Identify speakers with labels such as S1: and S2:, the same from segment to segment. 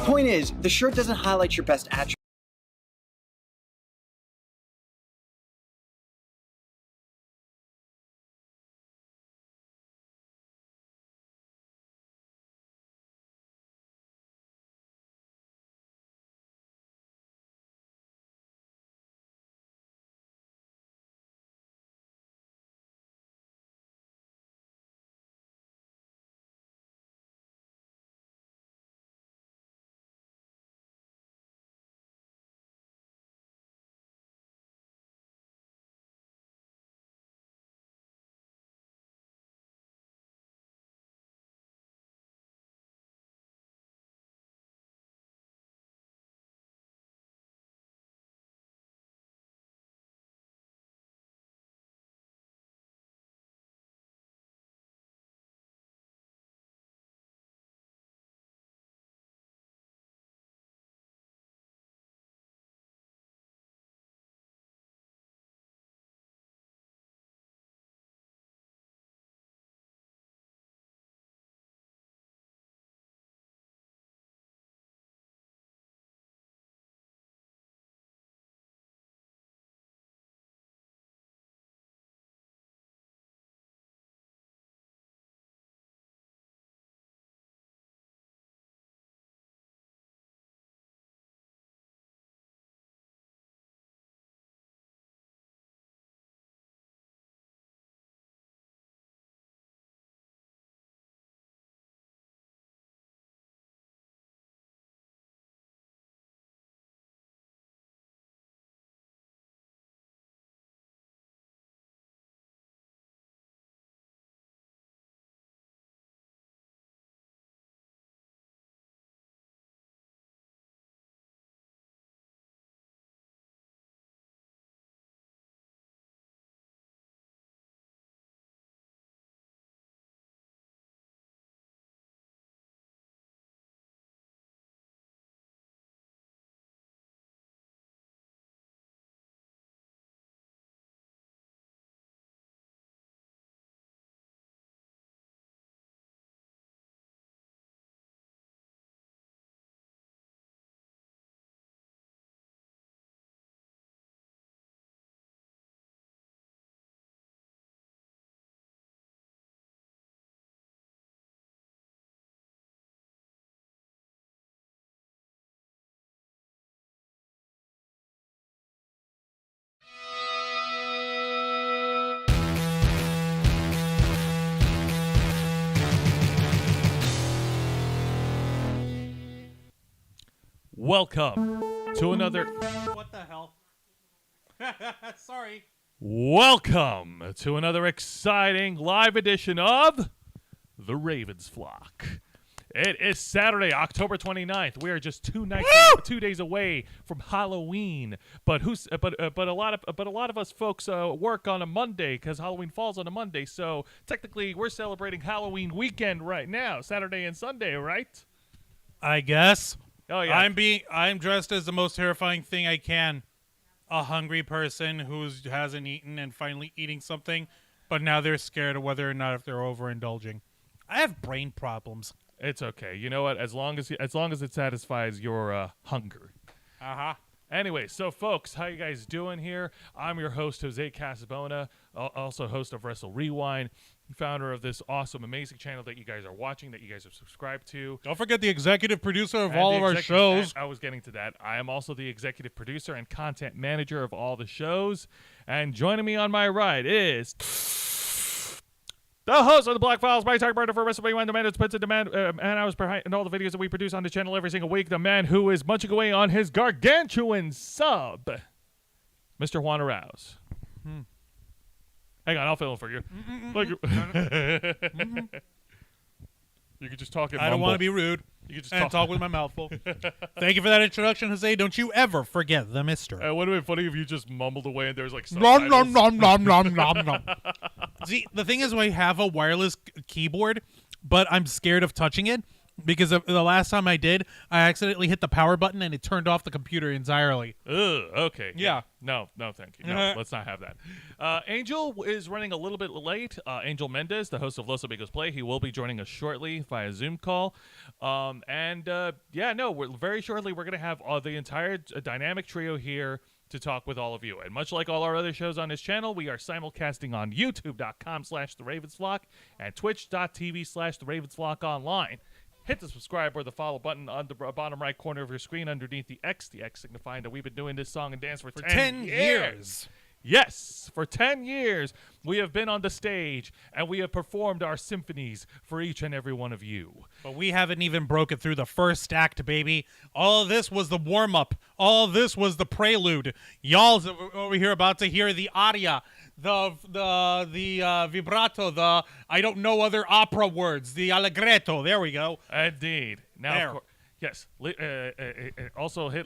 S1: Point is, the shirt doesn't highlight your best attributes.
S2: Welcome to another.
S3: What the hell? Sorry.
S2: Welcome to another exciting live edition of The Ravens Flock. It is Saturday, October 29th. We are just 2 days away from Halloween. But a lot of us folks work on a Monday because Halloween falls on a Monday. So technically, we're celebrating Halloween weekend right now, Saturday and Sunday, right?
S3: I guess.
S2: Oh yeah.
S3: I'm dressed as the most terrifying thing I can. A hungry person who hasn't eaten and finally eating something, but now they're scared of whether or not if they're overindulging. I have brain problems.
S2: It's okay. You know what? As long as it satisfies your hunger.
S3: Uh-huh.
S2: Anyway, so folks, how you guys doing here? I'm your host, Jose Casabona, also host of Wrestle Rewind, founder of this awesome, amazing channel that you guys are watching, that you guys have subscribed to.
S3: Don't forget the executive producer of
S2: And
S3: all
S2: the
S3: of our
S2: executive-
S3: shows.
S2: I was getting to that. I am also the executive producer and content manager of all the shows. And joining me on my right is the host of the Black Files, my tag partner for Wrestle Rewind, the man who puts in demand and hours behind all the videos that we produce on the channel every single week, the man who is munching away on his gargantuan sub, Mr. Juan Arouse. Hang on, I'll fill in for you. You could just talk and
S3: I don't
S2: mumble.
S3: want to be rude
S2: You could just
S3: and talk with my mouth full. Thank you for that introduction, Jose. Don't you ever forget the mister.
S2: It would have been funny if you just mumbled away and there's like
S3: Nom,
S2: subtitles.
S3: nom, nom, nom, nom, nom, nom. See, the thing is, I have a wireless keyboard, but I'm scared of touching it. because the last time I did, I accidentally hit the power button and it turned off the computer entirely.
S2: Ugh, okay.
S3: Yeah.
S2: No, thank you. No, let's not have that. Angel is running a little bit late. Angel Mendez, the host of Los Amigos Play, he will be joining us shortly via Zoom call. We're very shortly we're going to have the entire dynamic trio here to talk with all of you. And much like all our other shows on this channel, we are simulcasting on youtube.com/theravensflock and twitch.tv/theravensflock online. Hit the subscribe or the follow button on the bottom right corner of your screen underneath the X signifying that we've been doing this song and dance for 10 years. Yes, for 10 years we have been on the stage and we have performed our symphonies for each and every one of you.
S3: But we haven't even broken through the first act, baby. All of this was the warm-up. All of this was the prelude. Y'all's over here about to hear the aria, the vibrato, the I don't know other opera words, the allegretto. There we go.
S2: Indeed. Now,
S3: There.
S2: of course, yes. Also hit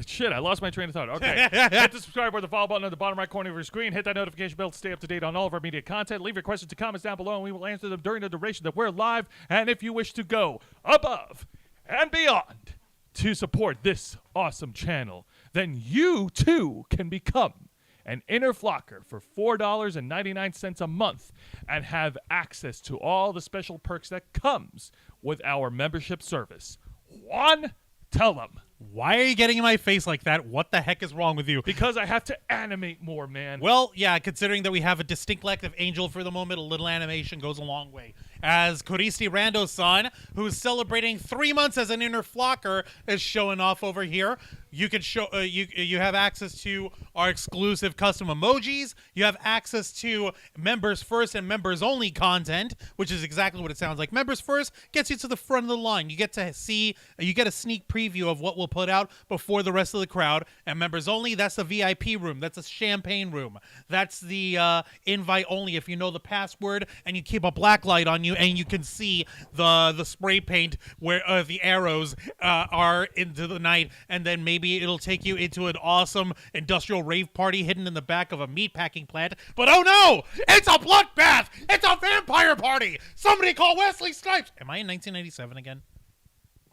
S2: shit, I lost my train of thought. Okay. Hit the subscribe or the follow button on the bottom right corner of your screen. Hit that notification bell to stay up to date on all of our media content. Leave your questions and comments down below, and we will answer them during the duration that we're live. And if you wish to go above and beyond to support this awesome channel, then you too can become an inner flocker for $4.99 a month and have access to all the special perks that comes with our membership service. Juan, tell them.
S3: Why are you getting in my face like that? What the heck is wrong with you?
S2: Because I have to animate more, man.
S3: Well, yeah, considering that we have a distinct lack of Angel for the moment, a little animation goes a long way. As Koristi Rando-san, who's celebrating 3 months as an inner flocker, is showing off over here. You can show you have access to our exclusive custom emojis. You have access to members first and members only content, which is exactly what it sounds like. Members first gets you to the front of the line. You get to see, you get a sneak preview of what we'll put out before the rest of the crowd. And members only, that's a VIP room. That's a champagne room. That's the invite only. If you know the password and you keep a black light on you and you can see the spray paint where the arrows are into the night, and then maybe it'll take you into an awesome industrial rave party hidden in the back of a meatpacking plant. But oh no! It's a bloodbath! It's a vampire party! Somebody call Wesley Snipes! Am I in 1997 again?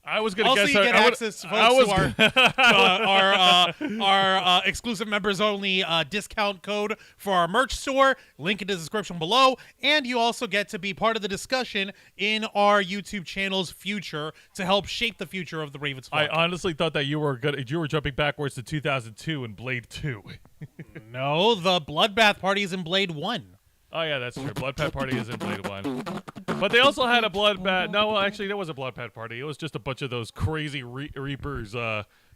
S2: I was going to
S3: Also,
S2: guess.
S3: you get access, folks, to our exclusive members only discount code for our merch store. Link in the description below. And you also get to be part of the discussion in our YouTube channel's future to help shape the future of the Ravens
S2: I
S3: flock.
S2: honestly thought that you were jumping backwards to 2002 and Blade 2.
S3: No, the Bloodbath party is in Blade 1.
S2: Oh, yeah, that's true. Blood Pet Party is in Blade 1. But they also had a Bloodbath. No, well, actually, there was a Blood Pet Party. It was just a bunch of those crazy Reapers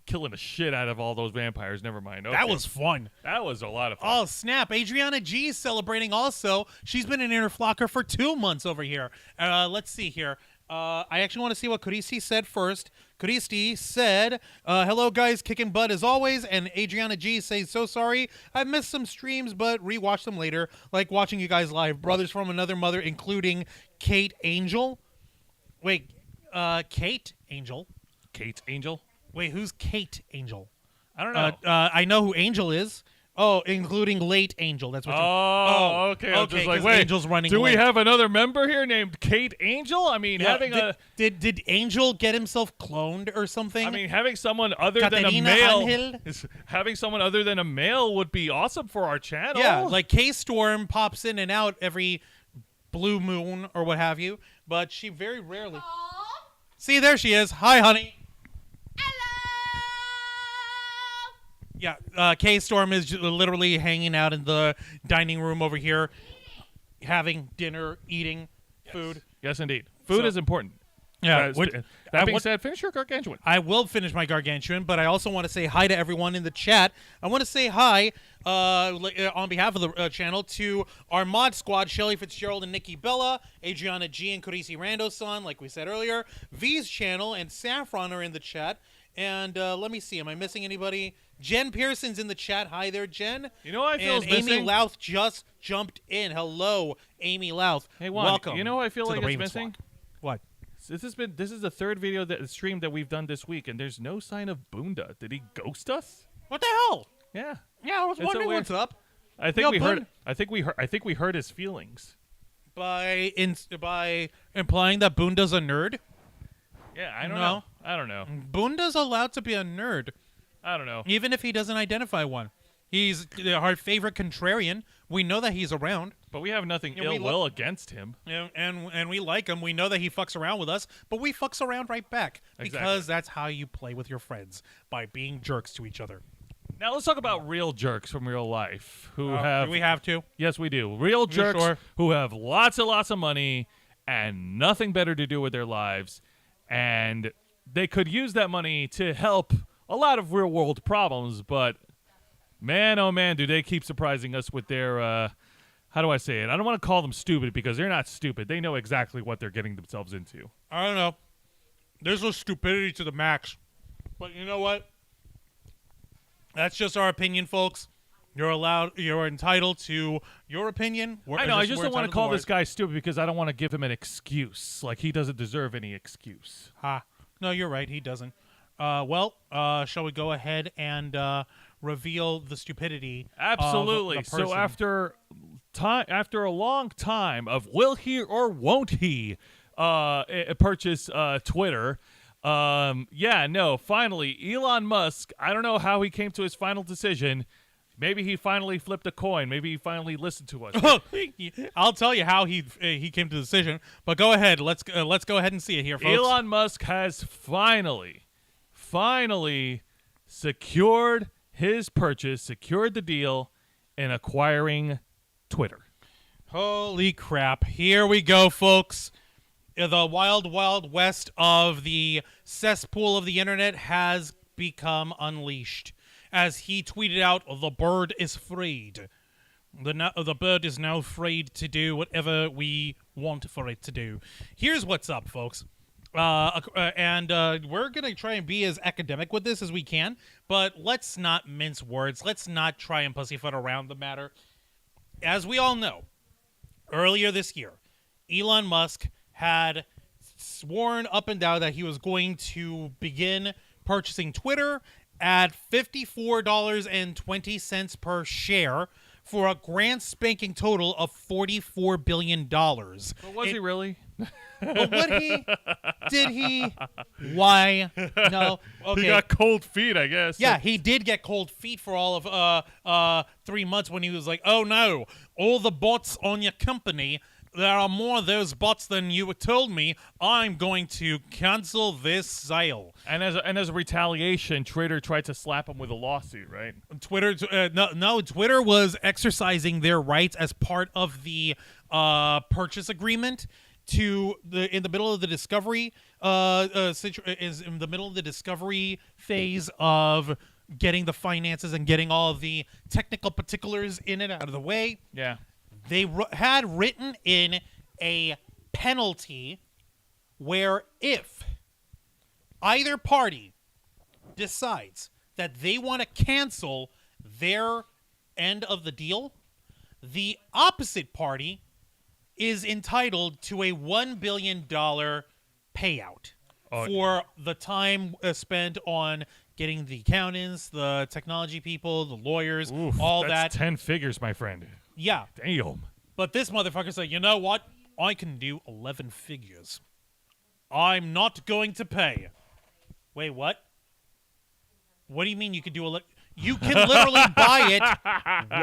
S2: killing the shit out of all those vampires. Never mind. Okay.
S3: That was fun.
S2: That was a lot of fun.
S3: Oh, snap. Adriana G is celebrating also. She's been an inner flocker for 2 months over here. Let's see here. I actually want to see what Koristi said first. Koristi said, hello guys, kicking butt as always, and Adriana G says, so sorry, I missed some streams, but rewatch them later, like watching you guys live. Brothers from another mother, including Kate Angel. Wait, Kate Angel?
S2: Kate Angel?
S3: Wait, who's Kate Angel?
S2: I don't know.
S3: I know who Angel is. Oh, including Late Angel. That's what.
S2: Okay. I was just like,
S3: 'cause
S2: wait,
S3: Angel's running
S2: do we
S3: late.
S2: have another member here named Kate Angel? I mean,
S3: did Angel get himself cloned or something?
S2: I mean, having someone other than a
S3: Caterina
S2: male,
S3: Angel?
S2: having someone other than a male would be awesome for our channel.
S3: Yeah, like K-Storm pops in and out every blue moon or what have you, but she very rarely. See, there she is. Hi, honey. Yeah, K-Storm is literally hanging out in the dining room over here, having dinner, eating food.
S2: Yes, indeed. Food is important.
S3: Yeah.
S2: That being said, finish your gargantuan.
S3: I will finish my gargantuan, but I also want to say hi to everyone in the chat. I want to say hi on behalf of the channel to our mod squad, Shelly Fitzgerald and Nikki Bella, Adriana G and Koristi Rando-san, like we said earlier. V's channel and Saffron are in the chat. And let me see, am I missing anybody? Jen Pearson's in the chat. Hi there, Jen.
S2: You know what I feel is
S3: Amy
S2: missing?
S3: Louth just jumped in. Hello, Amy Louth.
S2: Hey, Juan,
S3: welcome.
S2: you know what I feel
S3: to
S2: like
S3: the
S2: it's
S3: Ravens
S2: missing?
S3: flock. What?
S2: This is the third video stream that we've done this week, and there's no sign of Boonda. Did he ghost us?
S3: What the hell?
S2: Yeah.
S3: Yeah, I was
S2: It's
S3: wondering
S2: so weird.
S3: what's up.
S2: I think
S3: Yo,
S2: we
S3: Boon-
S2: heard. I think we heard his feelings.
S3: by implying that Boonda's a nerd?
S2: Yeah, I don't
S3: No.
S2: know. I don't know.
S3: Boonda's allowed to be a nerd,
S2: I don't know.
S3: even if he doesn't identify one. He's our favorite contrarian. We know that he's around.
S2: But we have nothing
S3: Yeah, we
S2: ill will against him.
S3: And we like him. We know that he fucks around with us, but we fucks around right back because
S2: Exactly.
S3: that's how you play with your friends, by being jerks to each other.
S2: Now let's talk about real jerks from real life who have.
S3: Do we have to?
S2: Yes, we do. Real jerks
S3: sure?
S2: who have lots and lots of money and nothing better to do with their lives, and they could use that money to help a lot of real world problems. But man, oh man, do they keep surprising us with their. How do I say it? I don't want to call them stupid because they're not stupid. They know exactly what they're getting themselves into.
S3: I don't know. There's no stupidity to the max. But you know what? That's just our opinion, folks. You're entitled to your opinion.
S2: I know. I just don't want to call this guy stupid because I don't want to give him an excuse. Like he doesn't deserve any excuse.
S3: No, you're right. He doesn't. Shall we go ahead and reveal the stupidity?
S2: Absolutely.
S3: Of the person?
S2: So after a long time of will he or won't he purchase Twitter? Finally, Elon Musk, I don't know how he came to his final decision. Maybe he finally flipped a coin. Maybe he finally listened to us.
S3: I'll tell you how he came to the decision, but go ahead. Let's go ahead and see it here, folks.
S2: Elon Musk has finally secured his purchase, secured the deal in acquiring Twitter.
S3: Holy crap. Here we go, folks. The wild, wild west of the cesspool of the internet has become unleashed. As he tweeted out, "The bird is freed. The bird is now freed to do whatever we want for it to do." Here's what's up, folks. We're going to try and be as academic with this as we can, but let's not mince words. Let's not try and pussyfoot around the matter. As we all know, earlier this year, Elon Musk had sworn up and down that he was going to begin purchasing Twitter at $54.20 per share for a grand spanking total of $44 billion.
S2: But was he really?
S3: But did he? Why? No. Okay.
S2: He got cold feet, I guess.
S3: Yeah, he did get cold feet for all of 3 months when he was like, "Oh no, all the bots on your company, there are more of those bots than you told me. I'm going to cancel this sale."
S2: And as a retaliation, Twitter tried to slap him with a lawsuit, right?
S3: Twitter was exercising their rights as part of the purchase agreement in the middle of the discovery phase of getting the finances and getting all of the technical particulars in and out of the way.
S2: Yeah.
S3: They had written in a penalty where if either party decides that they want to cancel their end of the deal, the opposite party is entitled to a $1 billion payout for the time spent on getting the accountants, the technology people, the lawyers, all
S2: that's
S3: that.
S2: 10 figures, my friend.
S3: Yeah.
S2: Damn.
S3: But this motherfucker said, "You know what? I can do 11 figures. I'm not going to pay." Wait, what? What do you mean you can do 11? You can literally buy it.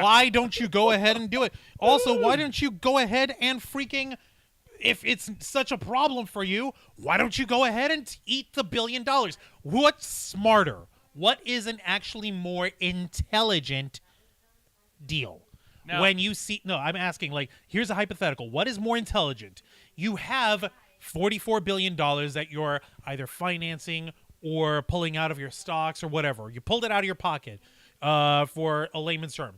S3: Why don't you go ahead and do it? Also, why don't you go ahead and freaking, if it's such a problem for you, why don't you go ahead and eat the $1 billion? What's smarter? What is an actually more intelligent deal?
S2: Now,
S3: When you see, no, I'm asking, like, here's a hypothetical. What is more intelligent? You have $44 billion that you're either financing or pulling out of your stocks or whatever. You pulled it out of your pocket for a layman's term.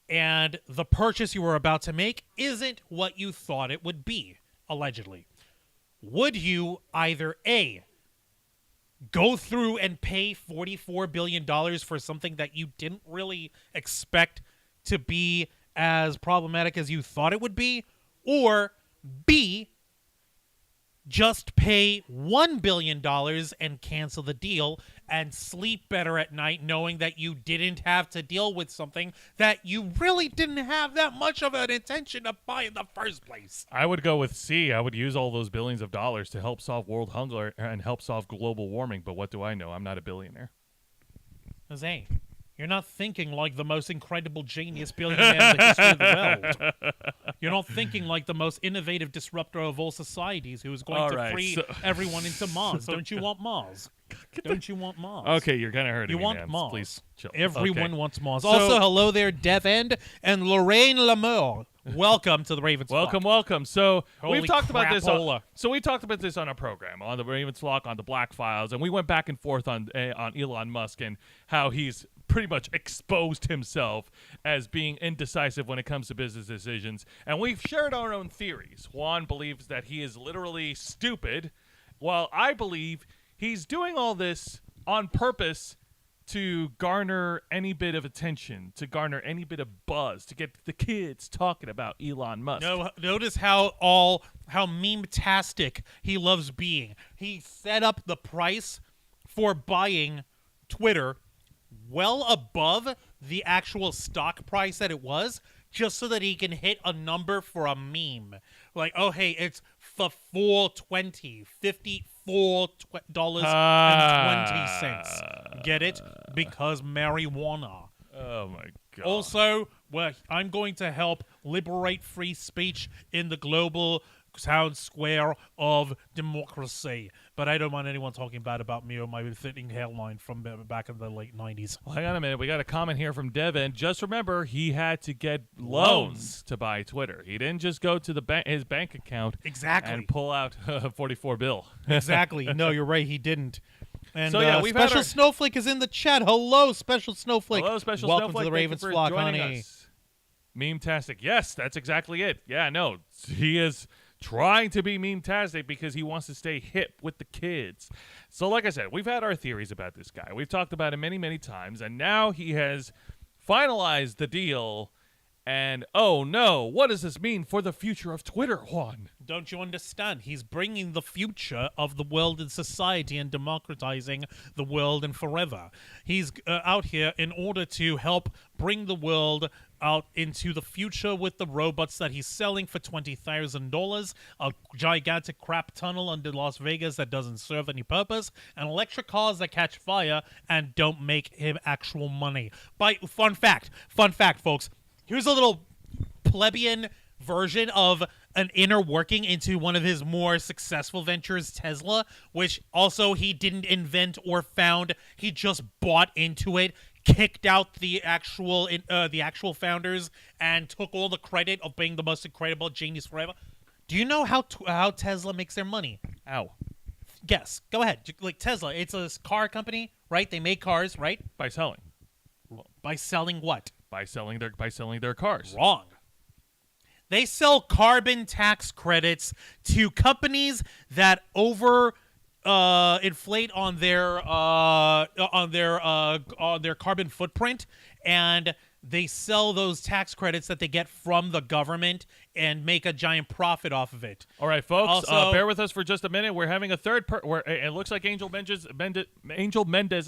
S3: And the purchase you were about to make isn't what you thought it would be, allegedly. Would you either A, go through and pay $44 billion for something that you didn't really expect to be as problematic as you thought it would be, or B, just pay $1 billion and cancel the deal and sleep better at night knowing that you didn't have to deal with something that you really didn't have that much of an intention to buy in the first place.
S2: I would go with C. I would use all those billions of dollars to help solve world hunger and help solve global warming. But what do I know? I'm not a billionaire.
S3: Jose, you're not thinking like the most incredible genius billionaire in the history of the world. You're not thinking like the most innovative disruptor of all societies who is going to free everyone into Mars. Don't you want Mars? Don't you want Mars?
S2: Okay, you're kind of hurting
S3: You
S2: me,
S3: want
S2: man.
S3: Mars.
S2: Please chill.
S3: Everyone
S2: Okay.
S3: wants Mars.
S2: So-
S3: Also, hello there, Devend and Lorraine Lamour. Welcome to the Ravens.
S2: Welcome, welcome. So
S3: Holy
S2: we've talked about this.
S3: crapola.
S2: We talked about this on our program, on the Ravens Flock, on the Black Files, and we went back and forth on Elon Musk and how he's pretty much exposed himself as being indecisive when it comes to business decisions. And we've shared our own theories. Juan believes that he is literally stupid, while I believe he's doing all this on purpose to garner any bit of attention, to garner any bit of buzz, to get the kids talking about Elon Musk.
S3: No, notice how meme-tastic he loves being. He set up the price for buying Twitter well above the actual stock price that it was, just so that he can hit a number for a meme. Like, oh, hey, it's for $4.20, $54.20. Get it? Because marijuana.
S2: Oh, my God.
S3: Also, well, I'm going to help liberate free speech in the global town square of democracy. But I don't want anyone talking bad about me or my thinning hairline from back in the late 90s.
S2: Well, hang on a minute. We got a comment here from Devin. Just remember, he had to get loans to buy Twitter. He didn't just go to his bank account and pull out a 44 bill.
S3: Exactly. No, you're right. He didn't. And
S2: So, yeah, we've had
S3: Special
S2: our-
S3: Snowflake is in the chat. Hello, Special Snowflake.
S2: Hello, Special
S3: Welcome
S2: Snowflake.
S3: to the
S2: Thank you
S3: Ravens
S2: for
S3: flock,
S2: joining
S3: honey.
S2: us. Meme-tastic. Yes, that's exactly it. Yeah, no, he is trying to be meme-tastic because he wants to stay hip with the kids. So like I said, we've had our theories about this guy. We've talked about him many, many times, and now he has finalized the deal. And, oh no, what does this mean for the future of Twitter, Juan?
S3: Don't you understand? He's bringing the future of the world and society and democratizing the world and forever. He's out here in order to help bring the world out into the future with the robots that he's selling for $20,000, a gigantic crap tunnel under Las Vegas that doesn't serve any purpose, and electric cars that catch fire and don't make him actual money. Fun fact, folks. Here's a little plebeian version of an inner working into one of his more successful ventures, Tesla, which also he didn't invent or found. He just bought into it, kicked out the actual founders, and took all the credit of being the most incredible genius forever. Do you know how Tesla makes their money?
S2: Ow.
S3: Guess. Go ahead. Like Tesla, it's a car company, right? They make cars, right?
S2: By selling.
S3: By selling what?
S2: By selling their cars.
S3: Wrong. They sell carbon tax credits to companies that inflate on their carbon footprint, and they sell those tax credits that they get from the government and make a giant profit off of it.
S2: All right, folks,
S3: Also-
S2: bear with us for just a minute. We're having a third where it looks like Angel Mendez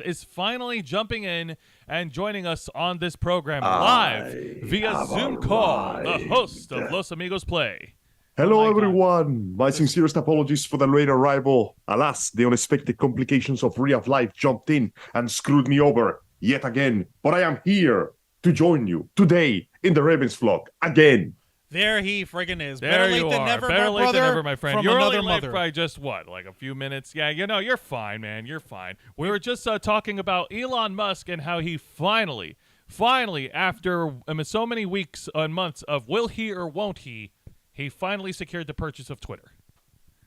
S2: is finally jumping in and joining us on this program live via Zoom call, the host of Los Amigos Play.
S4: Hello,
S3: my God.
S4: everyone. My sincerest apologies for the late arrival. Alas, the unexpected complications of real life jumped in and screwed me over yet again. But I am here to join you today in the Ravens flock again.
S3: There he friggin' is.
S2: There
S3: Better late
S2: you
S3: than
S2: are.
S3: never,
S2: Better
S3: my
S2: late
S3: brother,
S2: than never, my friend.
S3: from
S2: You're
S3: another
S2: only late
S3: mother.
S2: by just what, like a few minutes? Yeah, you're fine, man. You're fine. We were just talking about Elon Musk and how he finally, after so many weeks and months of will he or won't he finally secured the purchase of Twitter.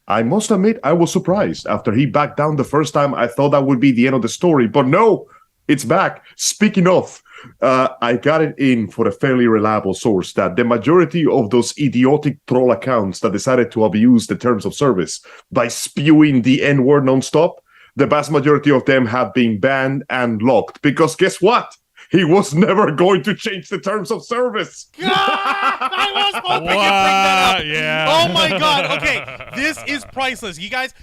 S4: I must admit, I was surprised. After he backed down the first time, I thought that would be the end of the story. But no, it's back. Speaking of, I got it in for a fairly reliable source that the majority of those idiotic troll accounts that decided to abuse the terms of service by spewing the N-word nonstop, the vast majority of them have been banned and locked. Because guess what? he was never going to change the terms of service.
S3: God, I was hoping you'd bring that up.
S2: Yeah.
S3: Oh my God. Okay, this is priceless. You guys,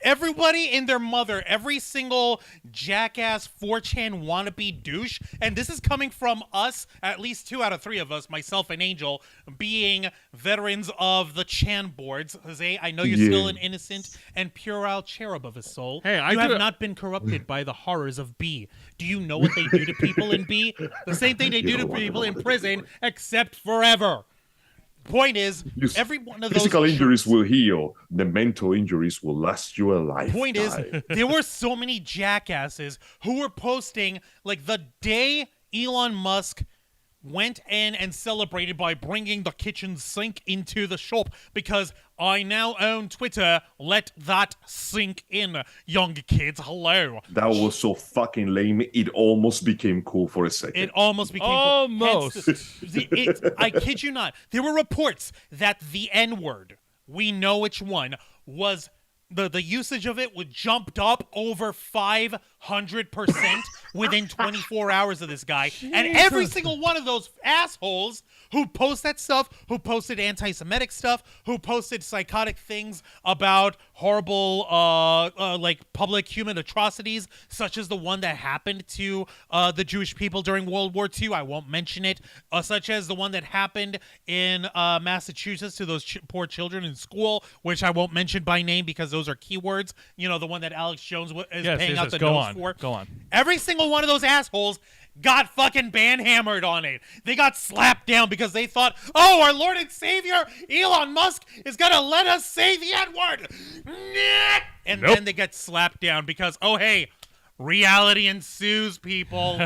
S3: everybody and their mother, every single jackass 4chan wannabe douche, and this is coming from us, at least 2 out of 3 of us, myself and Angel, being veterans of the Chan boards. Jose, I know you're still an innocent and puerile cherub of a soul.
S2: Hey,
S3: you have not been corrupted by the horrors of B. Do you know what they do to people in B? The same thing they do to people in prison, except forever. Point is, every one of those
S4: physical injuries will heal. The mental injuries will last you a lifetime.
S3: Point is, there were so many jackasses who were posting, like, the day Elon Musk went in and celebrated by bringing the kitchen sink into the shop because I now own Twitter. Let that sink in, young kids. Hello.
S4: That was so fucking lame. It almost became cool for a second.
S3: It almost became
S2: almost.
S3: I kid you not. There were reports that the N-word, we know which one, was the usage of it would jumped up over 500% within 24 hours of this guy. Jesus. And every single one of those assholes who post that stuff, who posted anti-Semitic stuff, who posted psychotic things about horrible, like public human atrocities, such as the one that happened to the Jewish people during World War II. I won't mention it. Such as the one that happened in Massachusetts to those poor children in school, which I won't mention by name because those are keywords. You know, the one that Alex Jones is paying out the nose for.
S2: Go on.
S3: Every single one of those assholes got fucking banhammered on it. They got slapped down because they thought, oh, our Lord and Savior, Elon Musk, is going to let us say the N-word. And then they get slapped down because, oh, hey, reality ensues, people.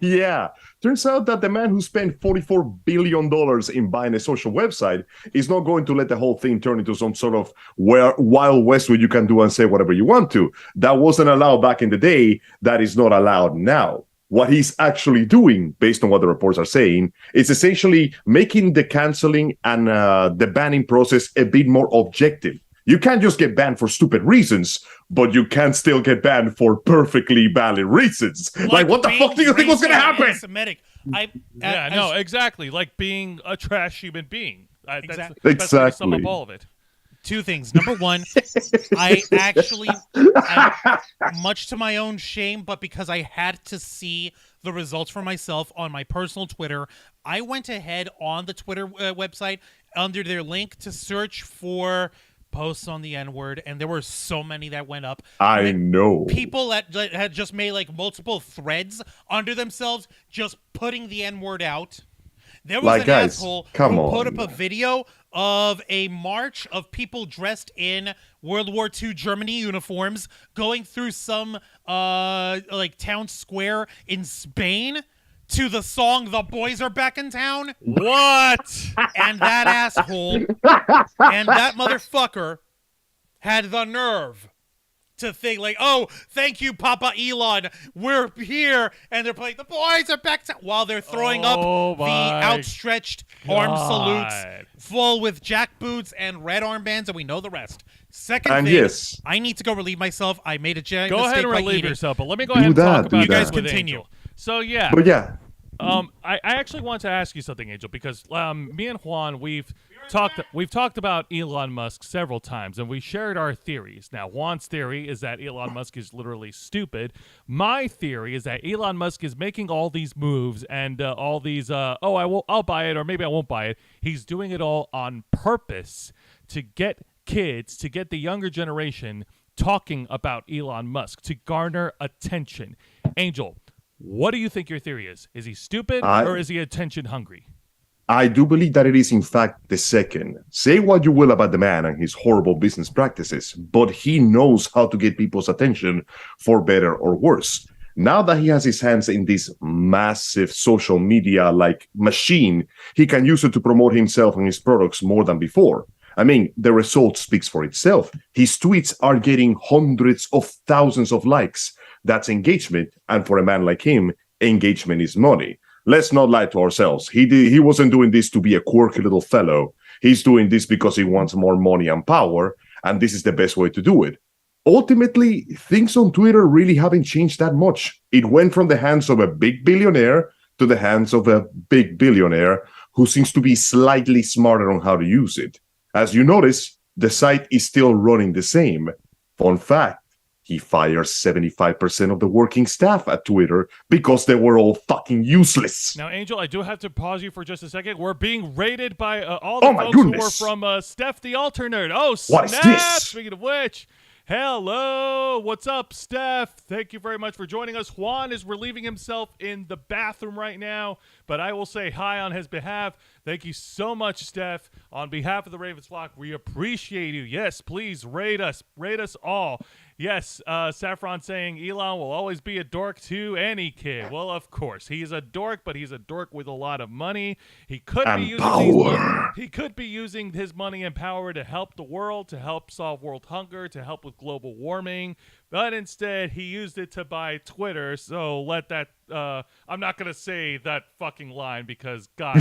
S4: Yeah. Turns out that the man who spent $44 billion in buying a social website is not going to let the whole thing turn into some sort of Wild West where you can do and say whatever you want to. That wasn't allowed back in the day. That is not allowed now. What he's actually doing, based on what the reports are saying, is essentially making the canceling and the banning process a bit more objective. You can't just get banned for stupid reasons, but you can still get banned for perfectly valid reasons. Like what the fuck do you think was going to happen?
S2: Exactly. Like being a trash human being.
S4: Exactly.
S2: That's sum up all of it.
S3: 2 things. Number one, I much to my own shame, but because I had to see the results for myself on my personal Twitter, I went ahead on the Twitter website under their link to search for posts on the N-word, and there were so many that went up.
S4: I know.
S3: People that had just made like multiple threads under themselves just putting the N-word out. There was an asshole who put up a video of a march of people dressed in World War II Germany uniforms going through some like town square in Spain to the song "The Boys Are Back in Town."
S2: What?
S3: And that asshole and that motherfucker had the nerve to think like, oh, thank you, Papa Elon, we're here, and they're playing "The Boys Are Back," while they're throwing up the outstretched arm salutes, full with jackboots and red armbands, and we know the rest. Second thing, I need to go relieve myself. I made a giant mistake.
S2: Go ahead and relieve yourself, but let me go ahead and talk about
S3: you guys
S2: with
S3: continue.
S2: Angel. So yeah,
S4: but yeah.
S2: I actually want to ask you something, Angel, because me and Juan, we've talked about Elon Musk several times, and we shared our theories. Now, Juan's theory is that Elon Musk is literally stupid. My theory is that Elon Musk is making all these moves and all these, I'll buy it, or maybe I won't buy it. He's doing it all on purpose to get kids, to get the younger generation talking about Elon Musk, to garner attention. Angel, what do you think your theory is? Is he stupid or is he attention hungry?
S4: I do believe that it is, in fact, the second. Say what you will about the man and his horrible business practices, but he knows how to get people's attention for better or worse. Now that he has his hands in this massive social media-like machine, he can use it to promote himself and his products more than before. I mean, the result speaks for itself. His tweets are getting hundreds of thousands of likes. That's engagement, and for a man like him, engagement is money. Let's not lie to ourselves. He wasn't doing this to be a quirky little fellow. He's doing this because he wants more money and power, and this is the best way to do it. ultimately, things on Twitter really haven't changed that much. It went from the hands of a big billionaire to the hands of a big billionaire who seems to be slightly smarter on how to use it. As you notice, the site is still running the same. Fun fact, he fires 75% of the working staff at Twitter because they were all fucking useless.
S2: Now, Angel, I do have to pause you for just a second. We're being raided by all the
S4: Oh my
S2: folks who
S4: goodness.
S2: were from Steph the Alternate. Oh,
S4: What
S2: snap!
S4: is this?
S2: Speaking of which, hello. What's up, Steph? Thank you very much for joining us. Juan is relieving himself in the bathroom right now, but I will say hi on his behalf. Thank you so much, Steph. On behalf of the Ravens flock, we appreciate you. Yes, please rate us. Rate us all. Yes, Saffron saying Elon will always be a dork to any kid. Well, of course, he's a dork, but he's a dork with a lot of money. He could be
S4: And
S2: using
S4: power.
S2: he could be using his money and power to help the world, to help solve world hunger, to help with global warming. But instead, he used it to buy Twitter. So let that. I'm not gonna say that fucking line because God.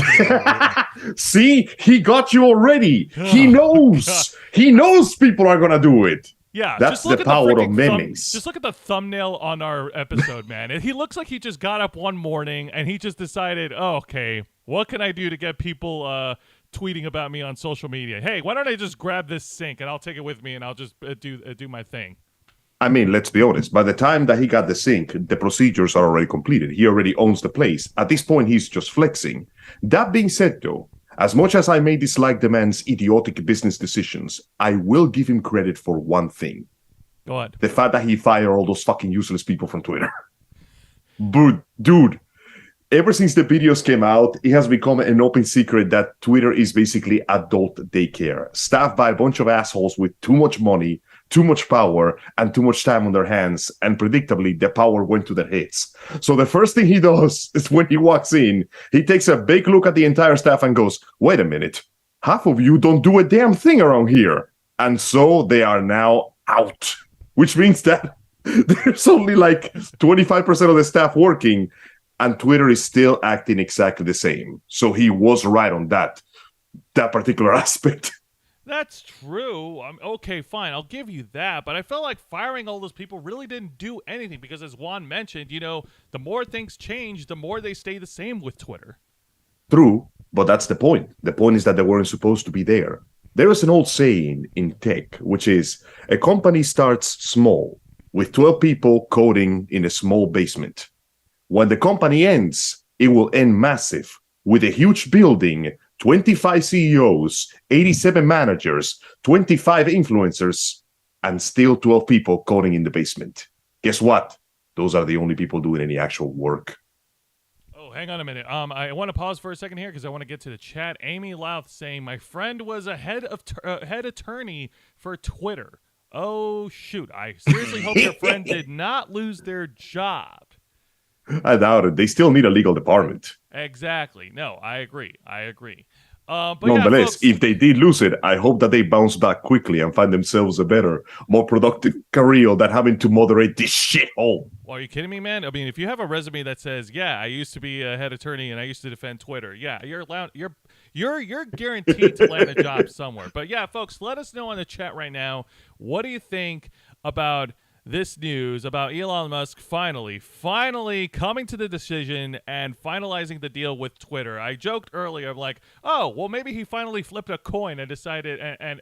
S4: See, he got you already. He knows. He knows people are gonna do it.
S2: Yeah,
S4: That's
S2: just look
S4: the
S2: at
S4: power of
S2: freaking
S4: memes.
S2: just look at the thumbnail on our episode, man. He looks like he just got up one morning and he just decided, oh, okay, what can I do to get people tweeting about me on social media? Hey, why don't I just grab this sink and I'll take it with me and I'll just do my thing.
S4: I mean, let's be honest. By the time that he got the sink, the procedures are already completed. He already owns the place. At this point, he's just flexing. That being said, though, as much as I may dislike the man's idiotic business decisions, I will give him credit for one thing.
S2: Go ahead.
S4: The fact that he fired all those fucking useless people from Twitter. But, dude, ever since the videos came out, it has become an open secret that Twitter is basically adult daycare, staffed by a bunch of assholes with too much money, too much power, and too much time on their hands, and predictably, the power went to their heads. So the first thing he does is when he walks in, he takes a big look at the entire staff and goes, wait a minute, half of you don't do a damn thing around here. And so they are now out, which means that there's only like 25% of the staff working, and Twitter is still acting exactly the same. So he was right on that particular aspect.
S2: That's true. Okay, fine. I'll give you that. But I felt like firing all those people really didn't do anything because, as Juan mentioned, the more things change, the more they stay the same with Twitter.
S4: True, but that's the point. The point is that they weren't supposed to be there. There is an old saying in tech, which is a company starts small, with 12 people coding in a small basement. When the company ends, it will end massive, with a huge building, 25 CEOs, 87 managers, 25 influencers, and still 12 people coding in the basement. Guess what? Those are the only people doing any actual work.
S2: Oh, hang on a minute. I want to pause for a second here because I want to get to the chat. Amy Louth saying, my friend was a head attorney for Twitter. Oh, shoot. I seriously hope your friend did not lose their job.
S4: I doubt it. They still need a legal department.
S2: Exactly. No, I agree. But
S4: nonetheless,
S2: yeah, folks,
S4: if they did lose it, I hope that they bounce back quickly and find themselves a better, more productive career than having to moderate this shithole.
S2: well, are you kidding me, man? I mean, if you have a resume that says, "Yeah, I used to be a head attorney and I used to defend Twitter," yeah, you're guaranteed to land a job somewhere. But yeah, folks, let us know in the chat right now. What do you think about this news about Elon Musk finally coming to the decision and finalizing the deal with Twitter? I joked earlier, I'm like, oh, well, maybe he finally flipped a coin and decided and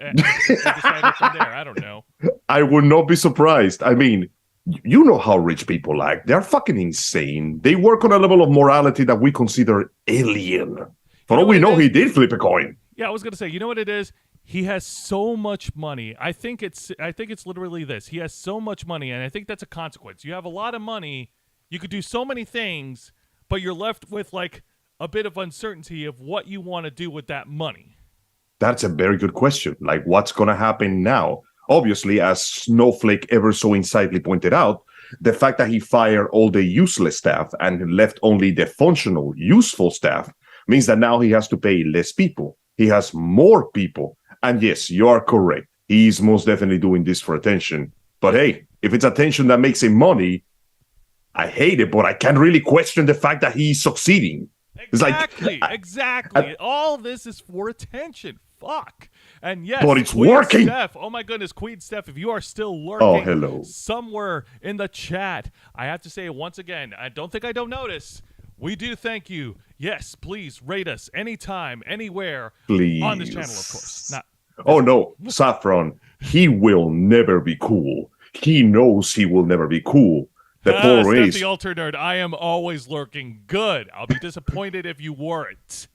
S2: decided from there. I don't know.
S4: I would not be surprised. I mean, you know how rich people act. They're fucking insane. They work on a level of morality that we consider alien. For all we know, he did flip a coin.
S2: Yeah, I was gonna say, you know what it is? He has so much money. I think it's literally this. He has so much money, and I think that's a consequence. You have a lot of money, you could do so many things, but you're left with like a bit of uncertainty of what you want to do with that money.
S4: That's a very good question. Like, what's going to happen now? Obviously, as Snowflake ever so insightfully pointed out, the fact that he fired all the useless staff and left only the functional, useful staff means that now he has to pay less people. He has more people. And yes, you are correct. He's most definitely doing this for attention. But hey, if it's attention that makes him money, I hate it, but I can't really question the fact that he's succeeding.
S2: Exactly. All this is for attention. fuck? And yes,
S4: But it's
S2: Queen
S4: working.
S2: Steph, oh my goodness, Queen Steph, if you are still lurking
S4: hello.
S2: somewhere in the chat, I have to say once again, I don't think I don't notice. We do thank you. Yes, please rate us anytime, anywhere
S4: Please.
S2: on this channel, of course. Not
S4: Oh no, Saffron, he will never be cool. He knows he will never be cool. The poor
S2: Steph
S4: race.
S2: the Ultra Nerd, I am always lurking. Good. I'll be disappointed if you weren't.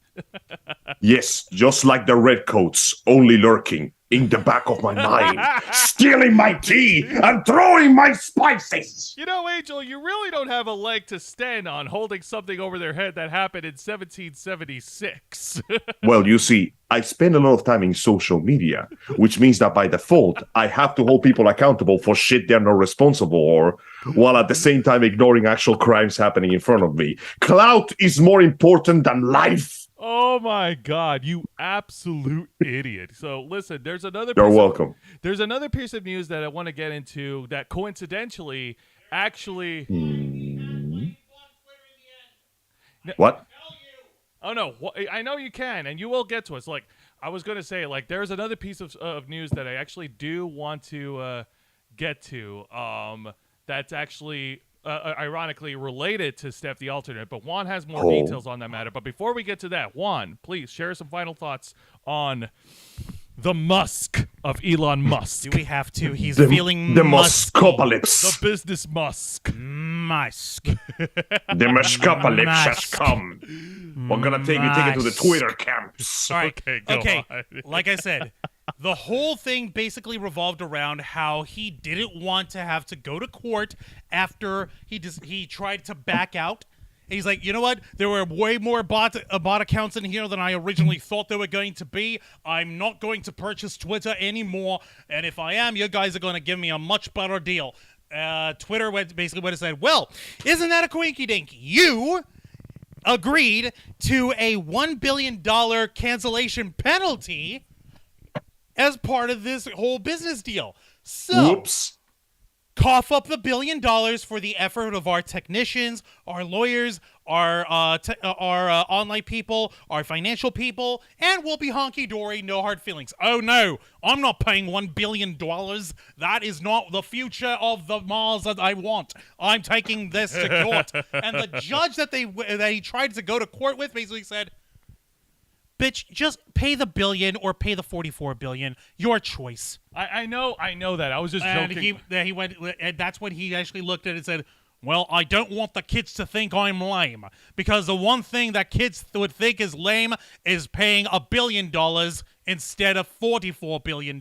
S4: Yes, just like the redcoats, only lurking in the back of my mind, stealing my tea and throwing my spices.
S2: You know, Angel, you really don't have a leg to stand on holding something over their head that happened in 1776.
S4: Well, you see, I spend a lot of time in social media, which means that by default, I have to hold people accountable for shit they're not responsible for, while at the same time ignoring actual crimes happening in front of me. Clout is more important than life.
S2: Oh my God, you absolute idiot. So listen, there's another
S4: You're
S2: piece
S4: welcome.
S2: There's another piece of news that I want to get into that coincidentally actually
S4: What?
S2: Oh no, I know you can, and you will get to us. Like I was gonna say, like there's another piece of news that I actually do want to get to. That's actually ironically related to Steph the Alternate, but Juan has more details on that matter. But before we get to that, Juan, please share some final thoughts on the Musk of Elon Musk.
S3: Do we have to? He's
S4: The
S3: feeling
S4: Muskopolis.
S2: The business Musk.
S3: Musk.
S4: The Muskopolis has
S3: Musk.
S4: come. We're gonna take it to the Twitter camps.
S3: All right.
S2: Okay, go on.
S3: Like I said, the whole thing basically revolved around how he didn't want to have to go to court after he tried to back out. And he's like, you know what? There were way more bot accounts in here than I originally thought there were going to be. I'm not going to purchase Twitter anymore. And if I am, you guys are going to give me a much better deal. Twitter basically went and said, well, isn't that a quinky dink? You agreed to a $1 billion cancellation penalty as part of this whole business deal. So,
S4: Whoops.
S3: cough up the $1 billion for the effort of our technicians, our lawyers, our online people, our financial people, and we'll be honky-dory, no hard feelings. Oh no, I'm not paying $1 billion. That is not the future of the Mars that I want. I'm taking this to court. And the judge that he tried to go to court with basically said, bitch, just pay the $1 billion or pay the $44 billion. Your choice.
S2: I know that. I was just joking.
S3: And he went, and that's when he actually looked at it and said, well, I don't want the kids to think I'm lame, because the one thing that kids would think is lame is paying $1 billion instead of $44 billion.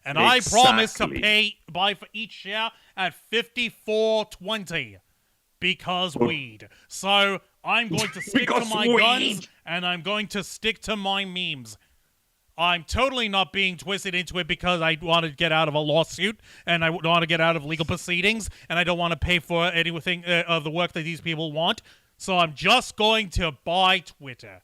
S3: And I promise to buy for each share at $54.20 because weed. So I'm going to stick to my guns, and I'm going to stick to my memes. I'm totally not being twisted into it because I want to get out of a lawsuit, and I want to get out of legal proceedings, and I don't want to pay for anything of the work that these people want. So I'm just going to buy Twitter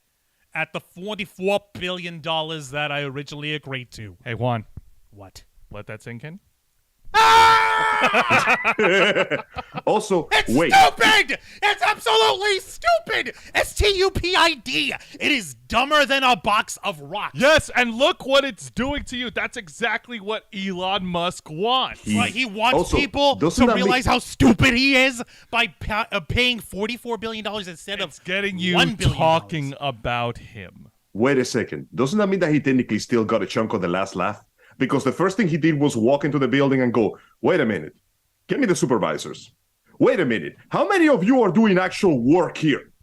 S3: at the $44 billion that I originally agreed to.
S2: Hey, Juan,
S3: What?
S2: let that sink in.
S4: Also,
S3: It's
S4: wait.
S3: stupid! It's absolutely stupid! STUPID! It is dumber than a box of rocks.
S2: Yes, and look what it's doing to you. That's exactly what Elon Musk wants.
S3: He wants
S4: Also,
S3: people
S4: doesn't
S3: to
S4: that
S3: realize how stupid he is by paying $44 billion instead
S2: It's
S3: of
S2: getting you
S3: $1 billion.
S2: talking about him.
S4: Wait a second. Doesn't that mean that he technically still got a chunk of the last laugh? Because the first thing he did was walk into the building and go, wait a minute, get me the supervisors. Wait a minute, how many of you are doing actual work here?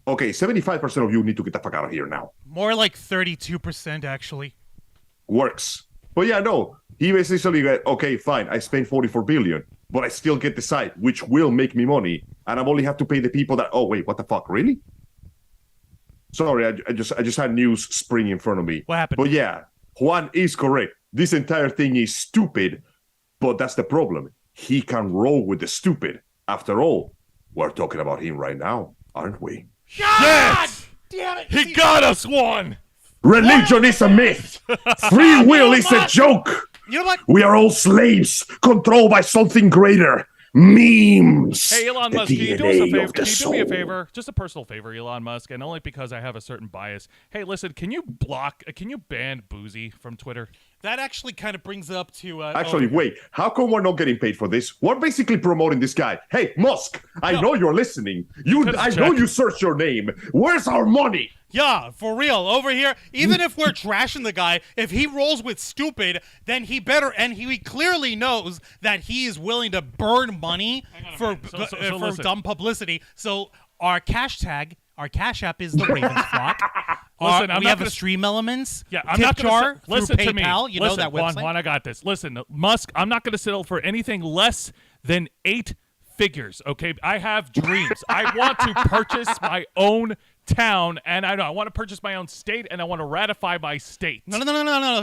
S4: Okay, 75% of you need to get the fuck out of here now.
S3: More like 32%, actually.
S4: Works. But yeah, no, he basically got, okay, fine, I spent 44 billion, but I still get the site, which will make me money, and I only have to pay the people that, oh wait, what the fuck, really? Sorry, I just had news spring in front of me.
S3: What happened?
S4: But yeah, Juan is correct. This entire thing is stupid, but that's the problem. He can roll with the stupid. After all, we're talking about him right now, aren't we?
S3: God damn it!
S2: He got us, Juan!
S4: Religion is a myth. Free will is a joke.
S3: You know what?
S4: We are all slaves, controlled by something greater. memes.
S2: Hey, Elon
S4: The
S2: Musk, can you do us a
S4: DNA
S2: favor?
S4: of the
S2: Can you do me a
S4: soul.
S2: favor? Just a personal favor, Elon Musk, and only because I have a certain bias. Hey, listen, can you ban Boozy from Twitter?
S3: That actually kind of brings it up to.
S4: Actually, wait. How come we're not getting paid for this? We're basically promoting this guy. Hey, Musk, I know you're listening. I know you searched your name. Where's our money?
S3: Yeah, for real. Over here, even if we're trashing the guy, if he rolls with stupid, then he better, and he clearly knows that he is willing to burn money for
S2: listen.
S3: dumb publicity. So our cash app is the Ravens Flock.
S2: Listen,
S3: we have a Stream Elements.
S2: Yeah, I'm
S3: tip
S2: not going
S3: jar
S2: to
S3: through
S2: listen to
S3: PayPal.
S2: me.
S3: You
S2: listen,
S3: know that website.
S2: Juan, I got this. Listen, Musk, I'm not going to settle for anything less than 8 figures. Okay, I have dreams. I want to purchase my own town, and I want to purchase my own state, and I want to ratify my state.
S3: No.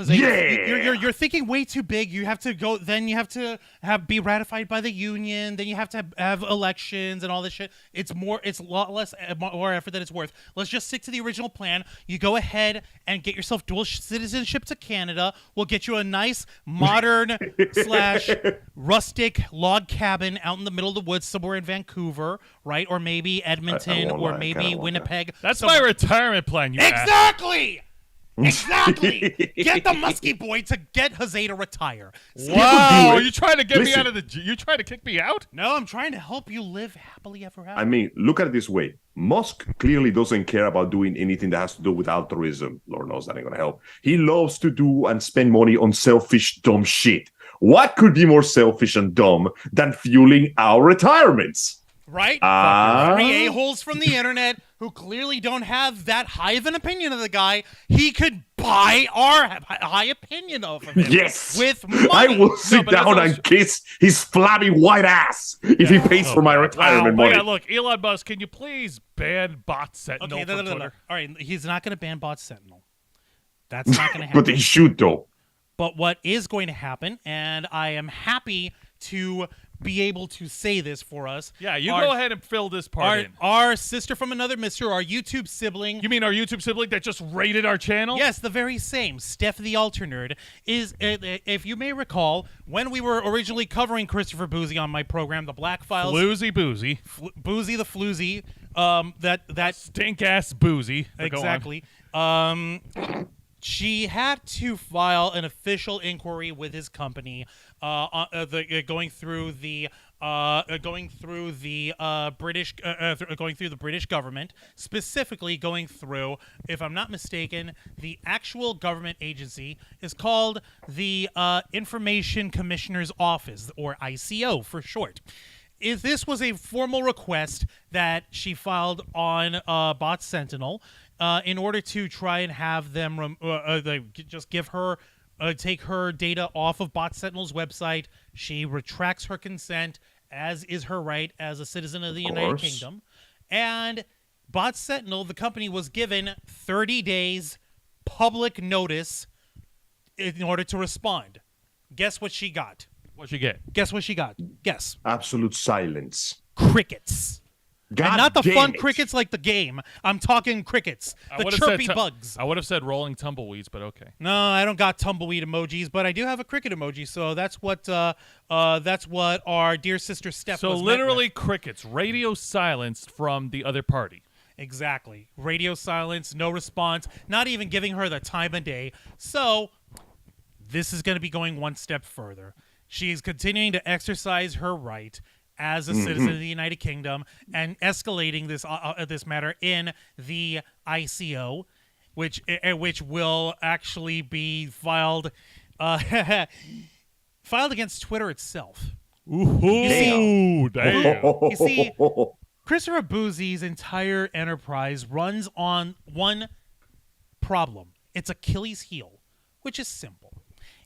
S3: You're thinking way too big. You have to go. Then you have to be ratified by the union. Then you have to have elections and all this shit. It's a lot less more effort than it's worth. Let's just stick to the original plan. You go ahead and get yourself dual citizenship to Canada. We'll get you a nice modern / rustic log cabin out in the middle of the woods somewhere in Vancouver, right? Or maybe Edmonton, or maybe Winnipeg.
S2: That's my retirement plan, you ass.
S3: Exactly! Exactly! Get the musky boy to get Jose to retire.
S2: Wow, are you trying to get me out of the... You trying to kick me out?
S3: No, I'm trying to help you live happily ever after.
S4: I mean, look at it this way. Musk clearly doesn't care about doing anything that has to do with altruism. Lord knows that ain't gonna help. He loves to do and spend money on selfish, dumb shit. What could be more selfish and dumb than fueling our retirements?
S3: Right? Three a-holes from the internet who clearly don't have that high of an opinion of the guy. He could buy our high opinion of him.
S4: Yes.
S3: With money.
S4: I will sit down and kiss his flabby white ass if he pays for my retirement money.
S2: Yeah, look, Elon Musk, can you please ban Bot Sentinel from Twitter?
S3: All right, he's not going to ban Bot Sentinel. That's not going to happen.
S4: But he should, though.
S3: But what is going to happen, and I am happy to be able to say this for us.
S2: Yeah, you go ahead and fill this part in.
S3: Our sister from another mister, our YouTube sibling.
S2: You mean our YouTube sibling that just raided our channel?
S3: Yes, the very same. Steph the Alternerd is, if you may recall, when we were originally covering Christopher Boozy on my program, The Black Files.
S2: Floozy Boozy.
S3: Boozy the Floozy. That
S2: stink-ass Boozy.
S3: Exactly. She had to file an official inquiry with his company, going through the British government, specifically going through, if I'm not mistaken, the actual government agency is called the Information Commissioner's Office, or ICO for short. If this was a formal request that she filed on Bot Sentinel, in order to try and have them just give her take her data off of Bot Sentinel's website. She retracts her consent, as is her right as a citizen of the United Kingdom. And Bot Sentinel, the company, was given 30 days public notice in order to respond. Guess what she got?
S2: What'd she get?
S3: Guess what she got? Guess.
S4: Absolute silence.
S3: Crickets.
S4: God
S3: and not the fun
S4: it.
S3: crickets like the game. I'm talking crickets. The chirpy bugs.
S2: I would have said rolling tumbleweeds, but okay.
S3: No, I don't got tumbleweed emojis, but I do have a cricket emoji. So that's what our dear sister Steph was
S2: literally crickets, radio silence from the other party.
S3: Exactly. Radio silence, no response, not even giving her the time of day. So this is going to be going one step further. She's continuing to exercise her right as a citizen of the United Kingdom and escalating this matter in the ICO, which will actually be filed against Twitter itself.
S2: Ooh, damn.
S3: You see, Christopher Boozy's entire enterprise runs on one problem. It's Achilles' heel, which is simple.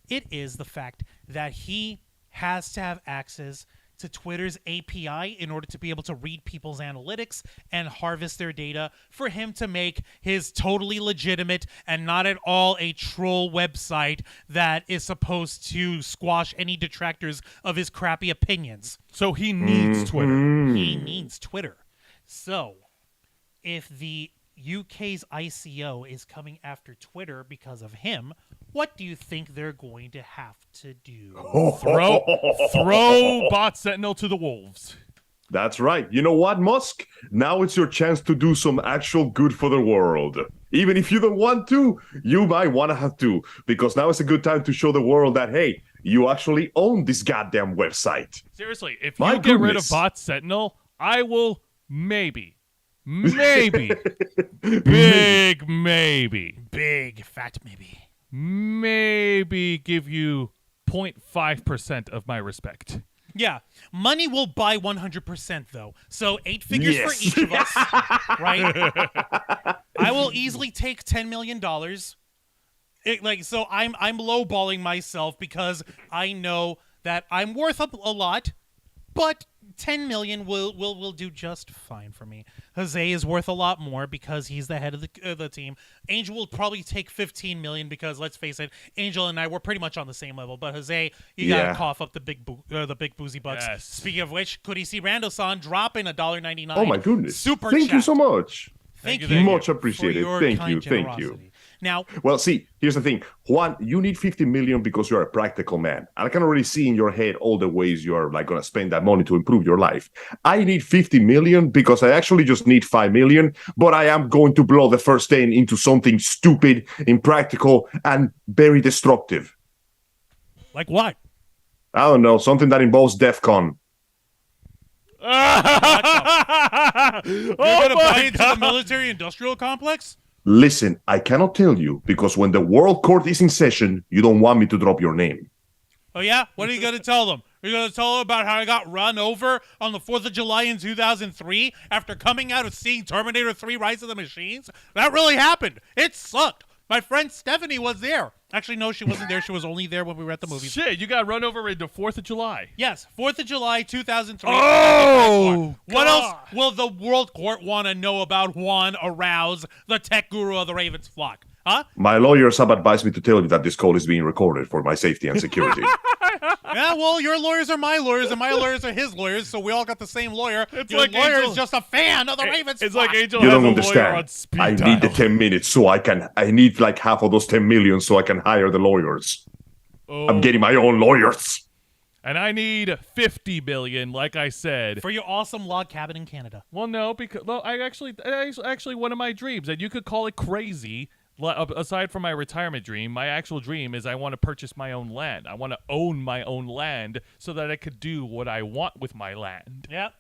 S3: It is the fact that he has to have access to Twitter's API in order to be able to read people's analytics and harvest their data for him to make his totally legitimate and not at all a troll website that is supposed to squash any detractors of his crappy opinions.
S2: So he needs Twitter.
S3: He needs Twitter. So if the UK's ICO is coming after Twitter because of him, what do you think they're going to have to do?
S2: Throw Bot Sentinel to the wolves.
S4: That's right. You know what, Musk? Now it's your chance to do some actual good for the world. Even if you don't want to, you might want to have to, because now it's a good time to show the world that, hey, you actually own this goddamn website.
S2: Seriously, if
S4: My
S2: you get rid of
S4: goodness.
S2: Bot Sentinel, I will maybe, big maybe,
S3: Big fat
S2: maybe give you 0.5% of my respect.
S3: Yeah, money will buy 100% though. So 8 figures
S4: Yes.
S3: for each of us, right? I will easily take $10 million. So I'm lowballing myself because I know that I'm worth a lot, but 10 million will do just fine for me. Jose is worth a lot more because he's the head of the team. Angel will probably take 15 million because, let's face it, Angel and I were pretty much on the same level. But Jose, you gotta cough up the big boozy butts.
S2: Yes.
S3: Speaking of which, could he see Randall-san dropping $1.99?
S4: Oh my goodness.
S3: Super
S4: Thank you
S3: chat.
S4: so much.
S3: Thank
S2: Thank
S3: you.
S2: you.
S4: Much
S3: for
S4: appreciated.
S3: your
S4: Thank
S3: kind
S4: you. Thank you.
S3: generosity. Now,
S4: Well, see, here's the thing. Juan, you need 50 million because you're a practical man. I can already see in your head all the ways you're like going to spend that money to improve your life. I need 50 million because I actually just need 5 million, but I am going to blow the first 10 into something stupid, impractical, and very destructive.
S3: like what?
S4: I don't know, something that involves DEFCON.
S3: You're gonna buy into the military-industrial complex?
S4: Listen, I cannot tell you because when the World Court is in session, you don't want me to drop your name.
S3: Oh, yeah? What are you going to tell them? Are you going to tell them about how I got run over on the 4th of July in 2003 after coming out of seeing Terminator 3 Rise of the Machines? That really happened. It sucked. My friend Stephanie was there. Actually, no, she wasn't there. She was only there when we were at the movies.
S2: Shit, you got run over into 4th of July.
S3: Yes, 4th of July, 2003.
S2: Oh,
S3: What
S2: God.
S3: else will the World Court want to know about Juan Arouse, the tech guru of the Ravens flock? Huh?
S4: My lawyers have advised me to tell you that this call is being recorded for my safety and security.
S3: Yeah, well, your lawyers are my lawyers, and my lawyers are his lawyers, so we all got the same lawyer.
S2: It's
S3: Your
S2: like
S3: lawyer
S2: Angel-
S3: is just a fan of the Ravens
S2: It's
S3: flock.
S2: like Angel
S4: You
S2: has
S4: don't
S2: a lawyer on
S4: understand.
S2: speed
S4: I
S2: dial.
S4: need the 10 minutes so I need like half of those 10 million so I can hire the lawyers. I'm getting my own lawyers.
S2: And I need 50 million, like I said.
S3: For your awesome log cabin in Canada.
S2: Well, no, because actually one of my dreams, and you could call it crazy. Aside from my retirement dream, my actual dream is I want to purchase my own land. I want to own my own land so that I could do what I want with my land.
S3: Yeah.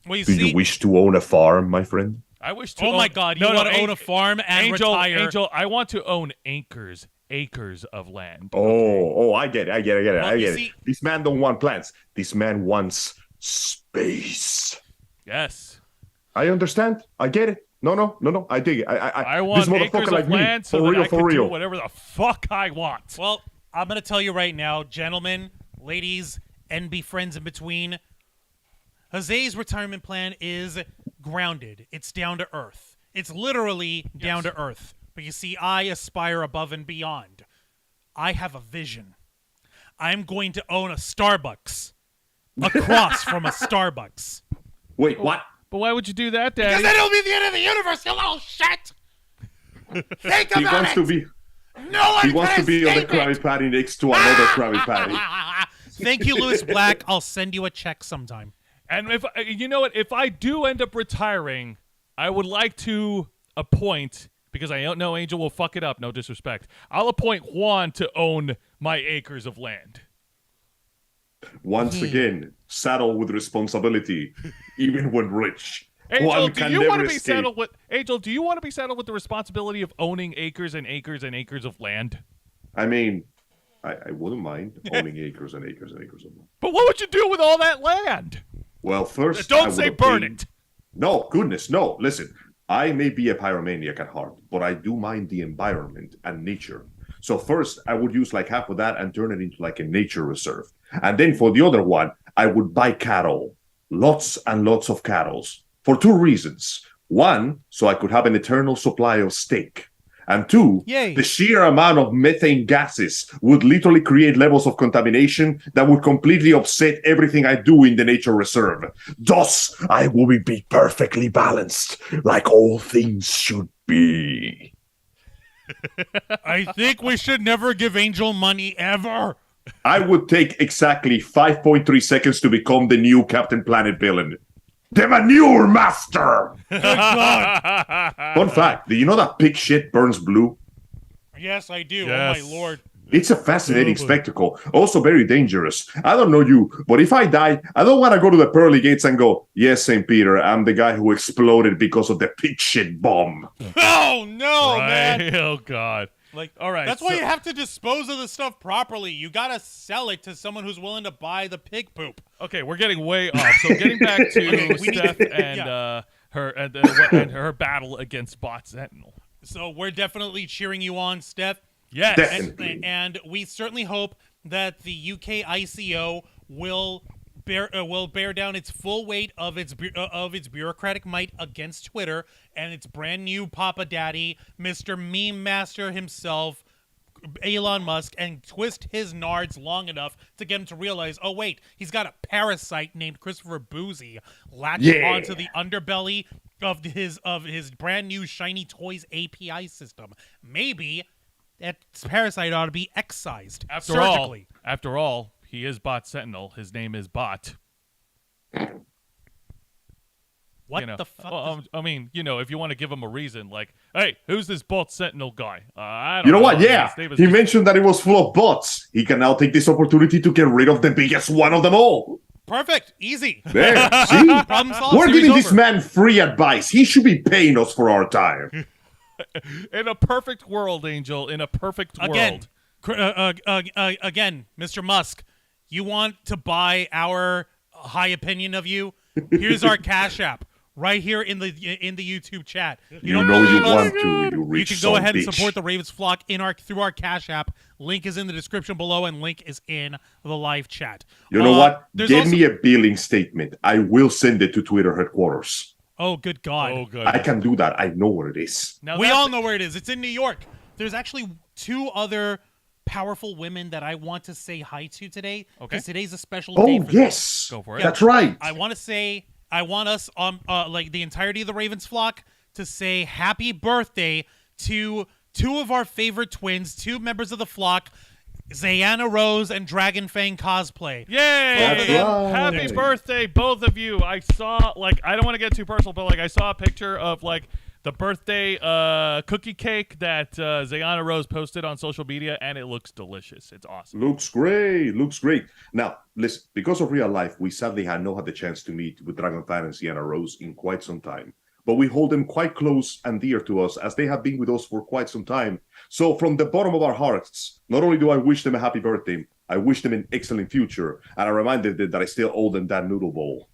S3: Well, you
S4: Do
S3: see,
S4: you wish to own a farm, my friend?
S2: I wish to.
S3: oh my God, you want to own a farm and
S2: Angel,
S3: retire?
S2: Angel, I want to own acres of land.
S4: Oh, I get it. I get it.
S3: Well,
S4: I
S3: you
S4: get
S3: see-
S4: it. This man don't want plants. This man wants space.
S2: Yes.
S4: I understand. I get it. No. I dig it.
S2: I want
S4: this
S2: acres
S4: motherfucker
S2: of
S4: like me.
S2: land so
S4: For
S2: that
S4: real,
S2: I
S4: for
S2: can
S4: real.
S2: do whatever the fuck I want.
S3: Well, I'm going to tell you right now, gentlemen, ladies, and be friends in between. Jose's retirement plan is grounded. It's down to earth. It's literally down to earth. But you see, I aspire above and beyond. I have a vision. I'm going to own a Starbucks across from a Starbucks.
S4: Wait, what?
S2: But why would you do that, Daddy?
S3: Because then it'll be the end of the universe, you little shit! Think
S4: He
S3: about
S4: wants
S3: it!
S4: to be.
S3: No one
S4: He wants
S3: can
S4: to be on the
S3: escape it!
S4: Krabby Patty next to another Krabby Patty.
S3: Thank you, Lewis Black. I'll send you a check sometime.
S2: And if you know what, if I do end up retiring, I would like to appoint, because I don't know Angel will fuck it up, no disrespect. I'll appoint Juan to own my acres of land.
S4: Once again, saddled with responsibility, even when rich.
S2: Angel,
S4: One
S2: do
S4: can
S2: you
S4: never
S2: want to be
S4: escape.
S2: saddled with Angel? Do you want to be saddled with the responsibility of owning acres and acres and acres of land?
S4: I mean, I wouldn't mind owning acres and acres and acres of land.
S2: But what would you do with all that land?
S4: Well, first,
S2: Don't
S4: I
S2: say
S4: would
S2: burn
S4: obtain-
S2: it.
S4: No, goodness, no. Listen, I may be a pyromaniac at heart, but I do mind the environment and nature. So first, I would use like half of that and turn it into like a nature reserve. And then for the other one, I would buy cattle, lots and lots of cattle, for two reasons. One, so I could have an eternal supply of steak. And two,
S3: Yay.
S4: the sheer amount of methane gases would literally create levels of contamination that would completely upset everything I do in the nature reserve. Thus, I will be perfectly balanced, like all things should be.
S3: I think we should never give Angel money ever.
S4: I would take exactly 5.3 seconds to become the new Captain Planet villain. The Manure Master!
S3: Good God.
S4: Fun fact, do you know that pig shit burns blue?
S3: Yes, I do.
S2: Yes.
S3: Oh, my Lord.
S4: It's a fascinating spectacle, also very dangerous. I don't know you, but if I die, I don't want to go to the pearly gates and go, yes, St. Peter, I'm the guy who exploded because of the pig shit bomb.
S3: Oh, no,
S2: Right?
S3: man.
S2: Oh God.
S3: Like,
S2: All right.
S3: that's why you have to dispose of the stuff properly. You got to sell it to someone who's willing to buy the pig poop.
S2: Okay, we're getting way off. So getting back to
S3: Okay, we need
S2: Steph
S3: to-
S2: and
S3: yeah.
S2: and her battle against Bot Sentinel.
S3: So we're definitely cheering you on, Steph.
S2: Yes.
S4: Definitely.
S3: And we certainly hope that the UK ICO will bear down its full weight of its bureaucratic might against Twitter and its brand new Papa Daddy, Mr. Meme Master himself, Elon Musk, and twist his nards long enough to get him to realize, oh wait, he's got a parasite named Christopher Boozy latched
S4: Yeah.
S3: onto the underbelly of his brand new shiny toys API system. Maybe that parasite ought to be excised surgically.
S2: After all, he is Bot Sentinel. His name is Bot.
S3: What
S2: You know.
S3: the fuck?
S2: Well, I mean, if you want to give him a reason, like, hey, who's this Bot Sentinel guy? I don't
S4: You know what?
S2: His
S4: Yeah,
S2: name is
S4: he
S2: just-
S4: mentioned that it was full of bots. He can now take this opportunity to get rid of the biggest one of them all.
S3: Perfect. Easy.
S4: There, see?
S3: Problem solved.
S4: We're
S3: Series
S4: giving this
S3: over.
S4: man free advice. He should be paying us for our time.
S2: In a perfect world, Angel. In a perfect
S3: Again,
S2: world.
S3: again, Mr. Musk, you want to buy our high opinion of you? Here's our Cash App right here in the YouTube chat.
S4: You
S3: don't
S4: know you
S3: believe us?
S4: want to, you
S3: You
S4: rich
S3: can
S4: son
S3: go ahead
S4: bitch.
S3: and support the Ravens flock through our Cash App. Link is in the description below, and link is in the live chat.
S4: You know what?
S3: There's
S4: Give
S3: also-
S4: me a billing statement. I will send it to Twitter headquarters.
S3: Oh, good God.
S2: Oh, good.
S4: I can do that. I know where it is.
S2: Now
S3: We
S2: that's-
S3: all know where it is. It's in New York. There's actually two other powerful women that I want to say hi to today.
S2: Okay.
S3: Because today's a special day
S4: Oh,
S3: for them.
S4: yes.
S2: Go for it.
S4: That's right.
S3: I want us like the entirety of the Ravens flock to say happy birthday to two of our favorite twins, two members of the flock, Zayana Rose and Dragon Fang Cosplay.
S2: Yay!
S4: That's right.
S2: Happy birthday, both of you. I saw, I don't want to get too personal, but, I saw a picture of, the birthday cookie cake that Zayana Rose posted on social media, and it looks delicious. It's awesome.
S4: Looks great. Looks great. Now, listen, because of real life, we sadly had not had the chance to meet with Dragon Fan and Sienna Rose in quite some time. But we hold them quite close and dear to us, as they have been with us for quite some time. So from the bottom of our hearts, not only do I wish them a happy birthday, I wish them an excellent future. And I reminded them that I still owe them that noodle bowl.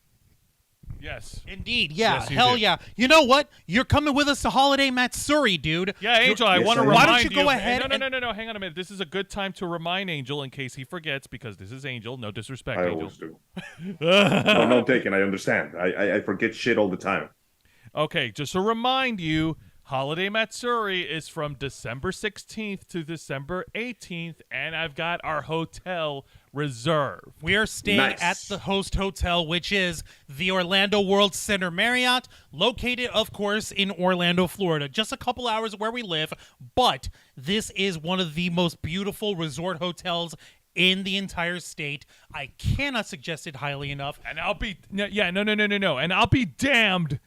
S2: Yes.
S3: Indeed, yeah,
S2: Yes, you
S3: hell
S2: do.
S3: yeah. You know what? You're coming with us to Holiday Matsuri, dude.
S2: Yeah, Angel, I
S4: Yes,
S2: want to
S4: I am.
S2: remind
S3: Why don't you go ahead
S2: No, hang on a minute. This is a good time to remind Angel in case he forgets, because this is Angel. No disrespect,
S4: I
S2: Angel.
S4: always do. No taken. I understand. I forget shit all the time.
S2: Okay, just to remind you, Holiday Matsuri is from December 16th to December 18th, and I've got our hotel reserved.
S3: We are staying
S4: Nice.
S3: at the host hotel, which is the Orlando World Center Marriott, located, of course, in Orlando, Florida. Just a couple hours where we live, but this is one of the most beautiful resort hotels in the entire state. I cannot suggest it highly enough.
S2: And I'll be no. And I'll be damned.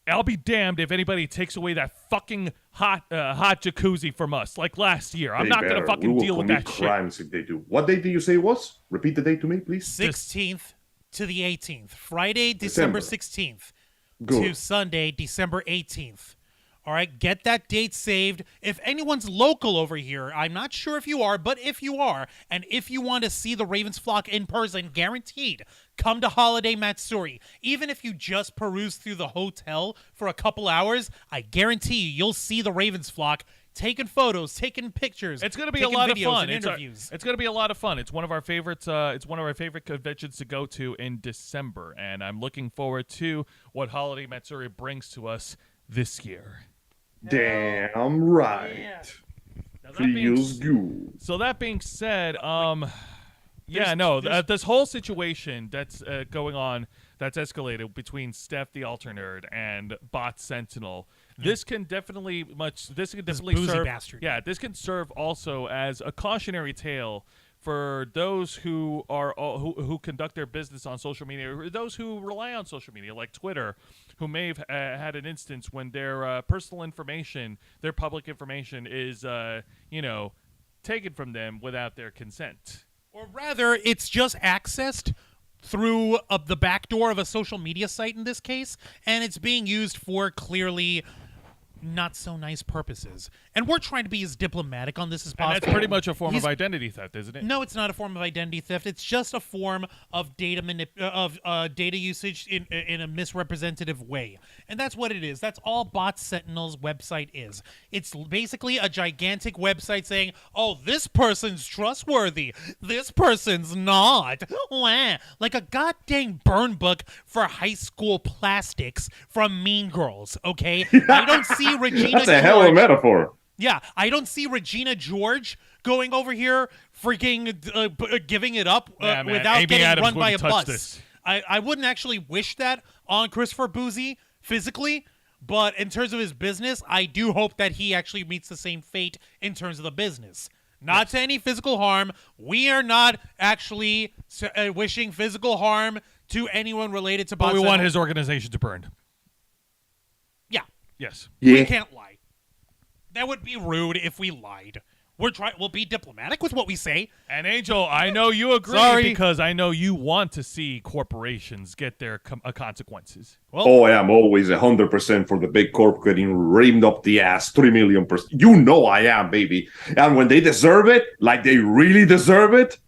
S2: I'll be damned if anybody takes away that fucking hot jacuzzi from us like last year. I'm
S4: Hey,
S2: not gonna
S4: Bear, we
S2: fucking
S4: will
S2: deal with
S4: commit
S2: that shit.
S4: crimes if they do. What date did you say it was? Repeat the date to me, please.
S3: 16th to the 18th. Friday, December
S4: December.
S3: 16th
S4: Good.
S3: to Sunday, December 18th. All right, get that date saved. If anyone's local over here, I'm not sure if you are, but if you are, and if you want to see the Ravens flock in person, guaranteed, come to Holiday Matsuri. Even if you just peruse through the hotel for a couple hours, I guarantee you'll see the Ravens flock taking photos, taking pictures.
S2: It's going to be a
S3: taking
S2: lot of
S3: videos
S2: fun.
S3: and interviews.
S2: It's going to be a lot of fun. It's one of our favorites. It's one of our favorite conventions to go to in December, and I'm looking forward to what Holiday Matsuri brings to us this year.
S4: Damn right.
S2: Now, that being
S4: Feels good.
S2: So that being said,
S3: There's-
S2: this whole situation that's going on that's escalated between Steph the Alter Nerd and Bot Sentinel. This can definitely
S3: boozy
S2: serve.
S3: bastard.
S2: Yeah, this can serve also as a cautionary tale for those who are who conduct their business on social media, or those who rely on social media, like Twitter, who may have had an instance when their personal information, their public information, is taken from them without their consent.
S3: Or rather, it's just accessed through the back door of a social media site in this case, and it's being used for clearly not so nice purposes. And we're trying to be as diplomatic on this as possible.
S2: And that's pretty much a form of identity theft, isn't it?
S3: No, it's not a form of identity theft. It's just a form of data data usage in a misrepresentative way. And that's what it is. That's all Bot Sentinel's website is. It's basically a gigantic website saying, oh, this person's trustworthy. This person's not. Wah. Like a goddamn burn book for high school plastics from Mean Girls, okay? I don't see Regina
S4: That's a hell of a metaphor.
S3: Yeah, I don't see Regina George going over here freaking giving it up
S2: Man,
S3: without
S2: Amy
S3: getting
S2: Adams
S3: run by a
S2: wouldn't touch
S3: bus.
S2: this.
S3: I wouldn't actually wish that on Christopher Boozy physically, but in terms of his business, I do hope that he actually meets the same fate in terms of the business. Not to any physical harm. We are not actually wishing physical harm to anyone related to
S2: But we
S3: Bot
S2: want
S3: Sentinel.
S2: his organization to burn.
S3: Yeah.
S2: Yes.
S3: We can't lie. That would be rude if we lied. We'll be diplomatic with what we say.
S2: And Angel, I know you agree
S3: Sorry.
S2: because I know you want to see corporations get their consequences.
S3: Well,
S4: I am always 100% for the big corp getting reamed up the ass 3 million %. You know I am, baby. And when they deserve it, like they really deserve it,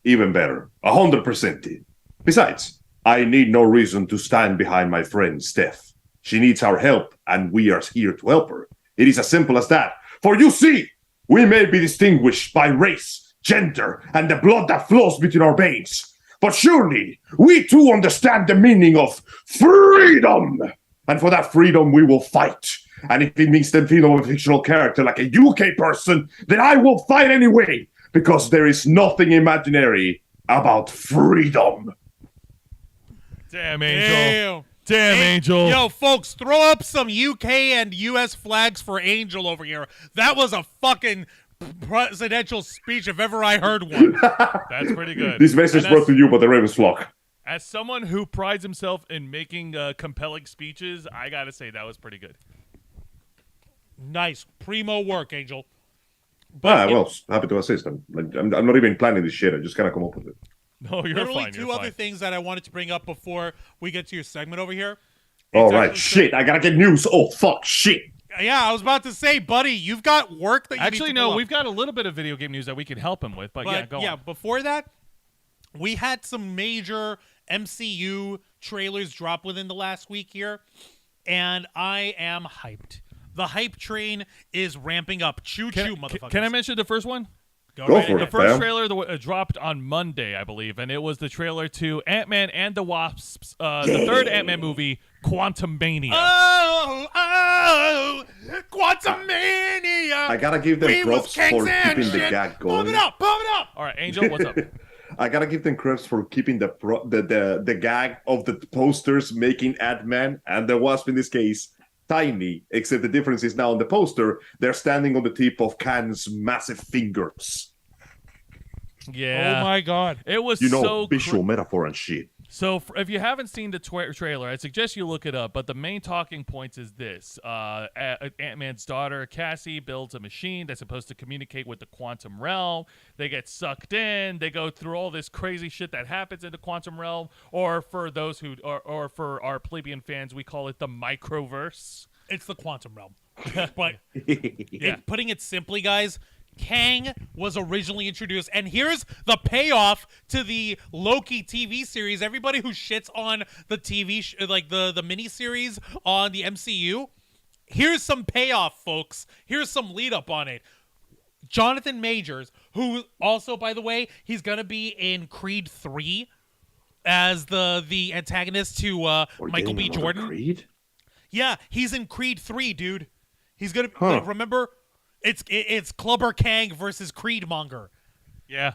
S4: even better. 100%. Besides, I need no reason to stand behind my friend Steph. She needs our help, and we are here to help her. It is as simple as that. For you see, we may be distinguished by race, gender, and the blood that flows between our veins. But surely, we too understand the meaning of freedom. And for that freedom, we will fight. And if it means the freedom of a fictional character like a UK person, then I will fight anyway. Because there is nothing imaginary about freedom.
S2: Damn, Angel. Damn, Angel.
S3: Yo, folks, throw up some UK and US flags for Angel over here. That was a fucking presidential speech if ever I heard one.
S2: That's pretty good.
S4: This message brought to you by the Ravens flock.
S2: As someone who prides himself in making compelling speeches, I gotta say that was pretty good.
S3: Nice. Primo work, Angel.
S4: Well, happy to assist. I'm not even planning this shit. I just kind of come up with it.
S2: No, you're
S3: Literally
S2: fine.
S3: two other things that I wanted to bring up before we get to your segment over here.
S4: All right, shit. I gotta get news. Oh, fuck, shit.
S3: Yeah, I was about to say, buddy, you've got work that you
S2: Actually,
S3: need to pull up.
S2: we've got a little bit of video game news that we can help him with, but yeah, go on.
S3: Before that, we had some major MCU trailers drop within the last week here, and I am hyped. The hype train is ramping up. Choo-choo, motherfuckers.
S2: Can I mention the first one?
S4: Go for it.
S2: The first
S4: Bam.
S2: trailer dropped on Monday, I believe, and it was the trailer to Ant-Man and the Wasps, the third Ant-Man movie, Quantumania.
S3: Quantumania!
S4: I gotta give them props for keeping the gag going.
S3: Pump it up!
S2: All right, Angel, what's up?
S4: I gotta give them props for keeping the gag of the posters making Ant-Man and the Wasp in this case tiny, except the difference is now on the poster, they're standing on the tip of Khan's massive fingers.
S2: Yeah.
S3: Oh my god.
S2: It was
S4: So visual metaphor and shit.
S2: So if you haven't seen the trailer, I suggest you look it up. But the main talking points is this. Ant-Man's daughter, Cassie, builds a machine that's supposed to communicate with the quantum realm. They get sucked in. They go through all this crazy shit that happens in the quantum realm. Or for those who, or for our plebeian fans, we call it the microverse.
S3: It's the quantum realm. But putting it simply, guys, Kang was originally introduced, and here's the payoff to the Loki TV series. Everybody who shits on the TV, like the miniseries on the MCU, here's some payoff, folks. Here's some lead up on it. Jonathan Majors, who also, by the way, he's gonna be in Creed 3 as the antagonist to Michael B. Jordan.
S4: Creed?
S3: Yeah, he's in Creed 3, dude. He's gonna like, remember. It's Clubber Kang versus Creedmonger.
S2: Yeah.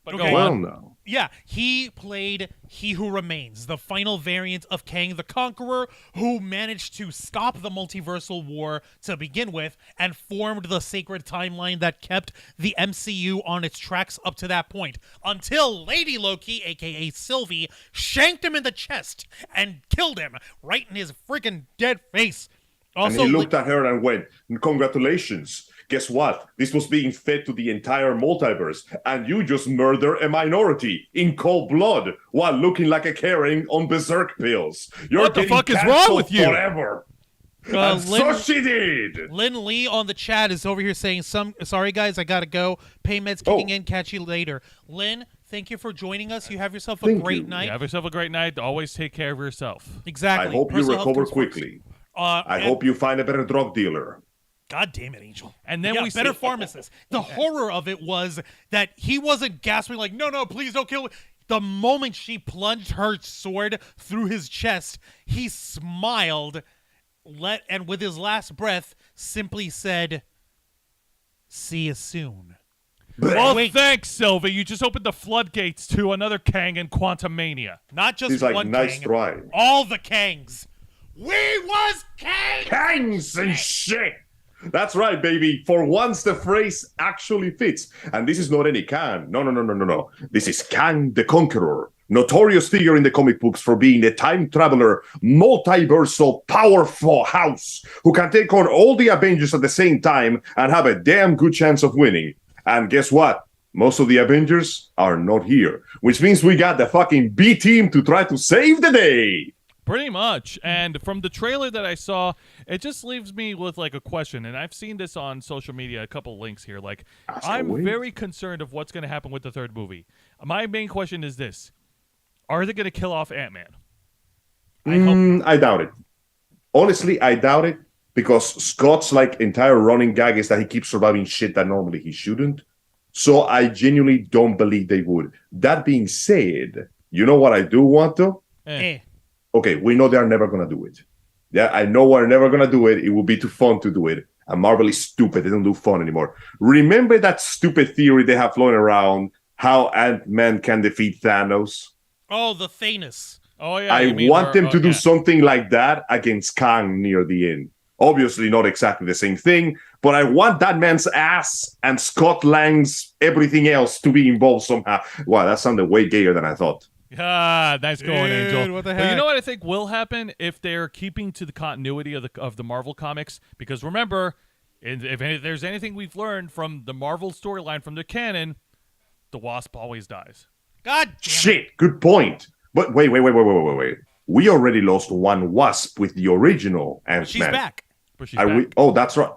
S2: But
S3: Okay.
S2: go
S4: Well,
S2: on.
S4: no.
S3: Yeah, he played He Who Remains, the final variant of Kang the Conqueror, who managed to stop the multiversal war to begin with and formed the sacred timeline that kept the MCU on its tracks up to that point, until Lady Loki, aka Sylvie, shanked him in the chest and killed him right in his freaking dead face.
S4: And
S3: Also,
S4: he looked at her and went, "Congratulations. Guess what? This was being fed to the entire multiverse, and you just murder a minority in cold blood while looking like a Karen on berserk pills. You're
S2: What the
S4: getting
S2: fuck is wrong
S4: canceled
S2: with you?"
S4: Forever. And so she did.
S3: Lynn Lee on the chat is over here saying, sorry guys, I gotta go. Paymed's kicking in, catch you later. Lynn, thank you for joining us. You have yourself a
S4: Thank
S3: great
S4: you.
S3: night.
S2: Have yourself a great night. Always take care of yourself.
S3: Exactly.
S4: I hope you
S3: Personal health
S4: recover
S3: comes first.
S4: quickly.
S3: I
S4: I hope you find a better drug dealer.
S3: God damn it, Angel.
S2: And then
S3: yeah,
S2: we
S3: better
S2: see-
S3: pharmacist. The horror of it was that he wasn't gasping like, no, please don't kill me. The moment she plunged her sword through his chest, he smiled, and with his last breath, simply said, "See you soon."
S2: Well,
S3: Wait.
S2: thanks, Sylvie. You just opened the floodgates to another Kang in Quantum Mania.
S3: Not just
S4: He's like,
S3: one
S4: nice
S3: Kang,
S4: try.
S3: all the Kangs. We was Kang.
S4: Kangs and shit. That's right, baby. For once, the phrase actually fits. And this is not any Kang. No. This is Kang the Conqueror. Notorious figure in the comic books for being a time traveler, multiversal, powerful house who can take on all the Avengers at the same time and have a damn good chance of winning. And guess what? Most of the Avengers are not here, which means we got the fucking B team to try to save the day.
S2: Pretty much. And from the trailer that I saw, it just leaves me with like a question. And I've seen this on social media, a couple links here. Like,
S4: Ask
S2: I'm
S4: away.
S2: very concerned of what's going to happen with the third movie. My main question is this. Are they going to kill off Ant-Man?
S4: I doubt it. Honestly, I doubt it because Scott's like entire running gag is that he keeps surviving shit that normally he shouldn't. So I genuinely don't believe they would. That being said, you know what I do want to? Okay, we know they're never gonna do it. Yeah, I know we're never gonna do it. It will be too fun to do it. And Marvel is stupid. They don't do fun anymore. Remember that stupid theory they have flown around how Ant-Man can defeat Thanos?
S3: Oh, the Thanos.
S2: Oh, yeah.
S4: I
S2: you mean
S4: want them to do
S2: yeah.
S4: something like that against Kang near the end. Obviously, not exactly the same thing, but I want that man's ass and Scott Lang's everything else to be involved somehow. Wow, that sounded way gayer than I thought.
S2: Ah, nice going,
S3: Dude,
S2: Angel.
S3: what the
S2: But you
S3: heck?
S2: know what I think will happen if they're keeping to the continuity of the Marvel comics? Because remember, if there's anything we've learned from the Marvel storyline from the canon, the Wasp always dies.
S3: God damn it.
S4: Shit, good point. But wait. We already lost one Wasp with the original Ant-Man.
S3: She's back.
S2: But she's
S4: Are
S2: back.
S4: we? Oh, that's right.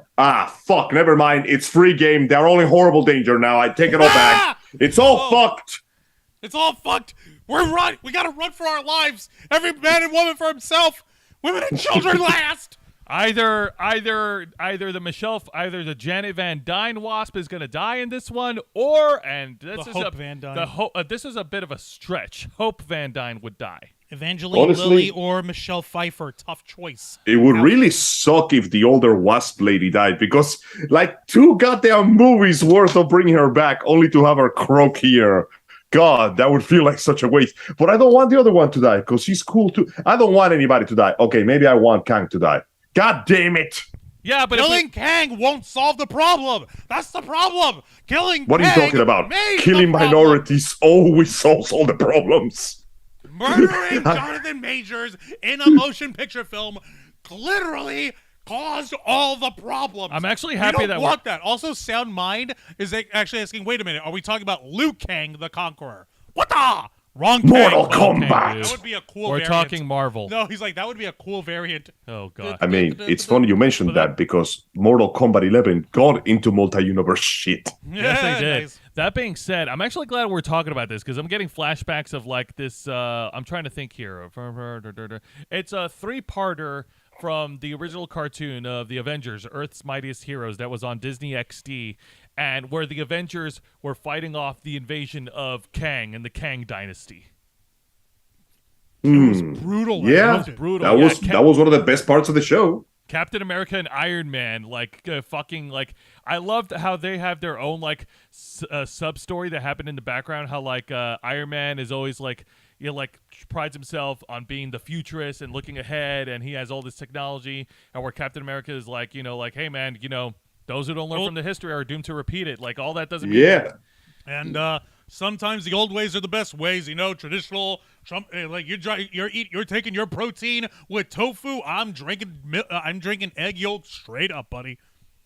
S4: Fuck, never mind. It's free game. They're all in horrible danger now. I take it all back. It's all fucked.
S3: It's all fucked. We gotta run for our lives. Every man and woman for himself. Women and children last.
S2: Either the Janet Van Dyne Wasp is going to die in this one, or
S3: Hope Van Dyne.
S2: This is a bit of a stretch. Hope Van Dyne would die.
S3: Evangeline
S4: Honestly-
S3: Lilly or Michelle Pfeiffer. Tough choice.
S4: It would really suck if the older Wasp lady died because, like, 2 goddamn movies worth of bringing her back only to have her croak here. God, that would feel like such a waste. But I don't want the other one to die because she's cool too. I don't want anybody to die. Okay, maybe I want Kang to die. God damn it.
S2: Yeah, but if
S3: Killing Kang won't solve the problem. That's the problem. Killing
S4: What are you
S3: Kang
S4: talking about?
S3: made the
S4: Killing
S3: problem.
S4: minorities always solves all the problems.
S3: Murdering Jonathan Majors in a motion picture film literally caused all the problems.
S2: I'm actually
S3: We
S2: happy
S3: don't
S2: that
S3: want that. Also, Sound Mind is actually asking, wait a minute, are we talking about Liu Kang the Conqueror? What the? Wrong Kang.
S4: Mortal
S2: Kang,
S4: Kombat.
S2: dude.
S3: That would be a cool
S2: We're
S3: variant.
S2: talking Marvel.
S3: No, he's like, that would be a cool variant.
S2: Oh, God.
S4: I mean, it's funny you mentioned that because Mortal Kombat 11 got into multi-universe shit.
S2: Yes, they did.
S3: Nice.
S2: That being said, I'm actually glad we're talking about this because I'm getting flashbacks of like this. I'm trying to think here. It's a 3-parter from the original cartoon of the Avengers, Earth's Mightiest Heroes, that was on Disney XD, and where the Avengers were fighting off the invasion of Kang and the Kang Dynasty.
S3: It was brutal. I
S4: Yeah,
S3: loved it.
S2: Brutal.
S4: that
S2: Yeah,
S4: was
S2: Kang-
S4: that was one of the best parts of the show.
S2: Captain America and Iron Man, like fucking like. I loved how they have their own like sub story that happened in the background. How like Iron Man is always like like prides himself on being the futurist and looking ahead, and he has all this technology. And where Captain America is like like, hey man, those who don't learn from the history are doomed to repeat it. Like all that doesn't mean anything.
S3: And sometimes the old ways are the best ways. Traditional. Like you're taking your protein with tofu. I'm drinking egg yolk straight up, buddy.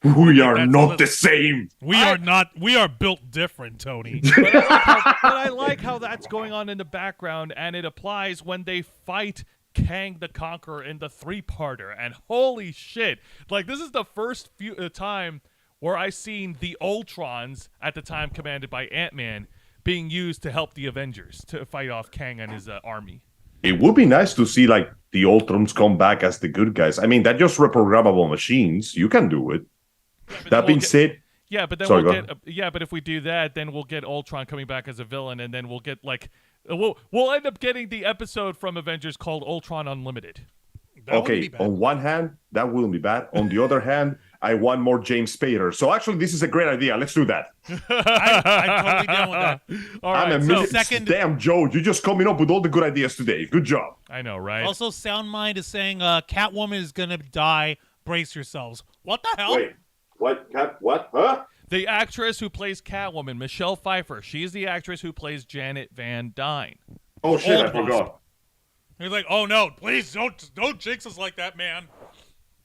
S4: We are not the same.
S3: We are not. We are built different, Tony.
S2: But I like how that's going on in the background, and it applies when they fight Kang the Conqueror in the 3-parter. And holy shit, like this is the first time where I seen the Ultrons at the time commanded by Ant-Man being used to help the Avengers to fight off Kang and his army.
S4: It would be nice to see like the Ultrons come back as the good guys. I mean, they're just reprogrammable machines. You can do it. That being said,
S2: yeah, but then but if we do that, then we'll get Ultron coming back as a villain, and then we'll get like we'll end up getting the episode from Avengers called Ultron Unlimited.
S4: Okay, on one hand, that wouldn't be bad. On the other hand, I want more James Spader. So actually, this is a great idea. Let's do that.
S3: I'm totally down with that.
S2: All right,
S4: I'm a million. Damn, Joe, you're just coming up with all the good ideas today. Good job.
S2: I know, right?
S3: Also, Soundmind is saying Catwoman is gonna die. Brace yourselves. What the hell?
S4: Wait. What? What? Huh?
S2: The actress who plays Catwoman, Michelle Pfeiffer. She's the actress who plays Janet Van Dyne.
S4: Oh shit! I forgot.
S3: He's like, oh no! Please don't jinx us like that, man.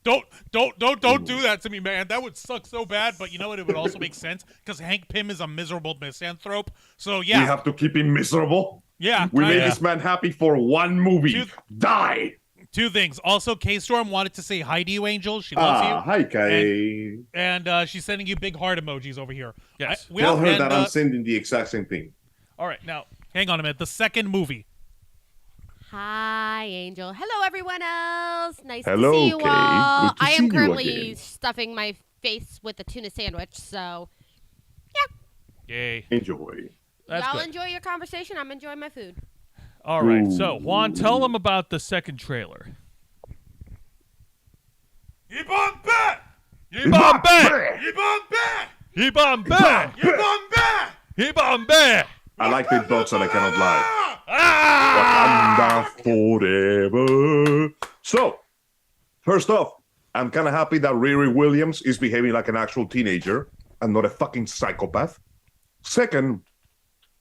S3: Don't do that to me, man. That would suck so bad. But you know what? It would also make sense because Hank Pym is a miserable misanthrope. So yeah,
S4: we have to keep him miserable.
S3: Yeah,
S4: we made this man happy for one movie. Die.
S3: 2 things. Also, K-Storm wanted to say hi to you, Angel. She loves you.
S4: Hi, Kay.
S3: And she's sending you big heart emojis over here.
S2: Yes.
S4: Tell her that I'm sending the exact same thing.
S2: All right, now.
S3: Hang on a minute. The second movie.
S5: Hi, Angel. Hello, everyone else. Nice
S4: Hello,
S5: to see you
S4: Kay.
S5: all.
S4: Good to
S5: I
S4: see
S5: am
S4: you
S5: currently
S4: again.
S5: stuffing my face with a tuna sandwich, so
S2: Yay.
S4: Enjoy.
S2: That's
S5: y'all
S2: good.
S5: enjoy your conversation. I'm enjoying my food.
S2: All right, so Juan, tell them about the second trailer.
S3: Yibambe!
S2: Yibambe!
S3: Yibambe!
S2: Yibambe!
S3: Yibambe!
S2: Yibambe!
S4: I like the dots and I cannot lie.
S2: Ah!
S4: Wakanda forever. So, first off, I'm kind of happy that Riri Williams is behaving like an actual teenager and not a fucking psychopath. Second,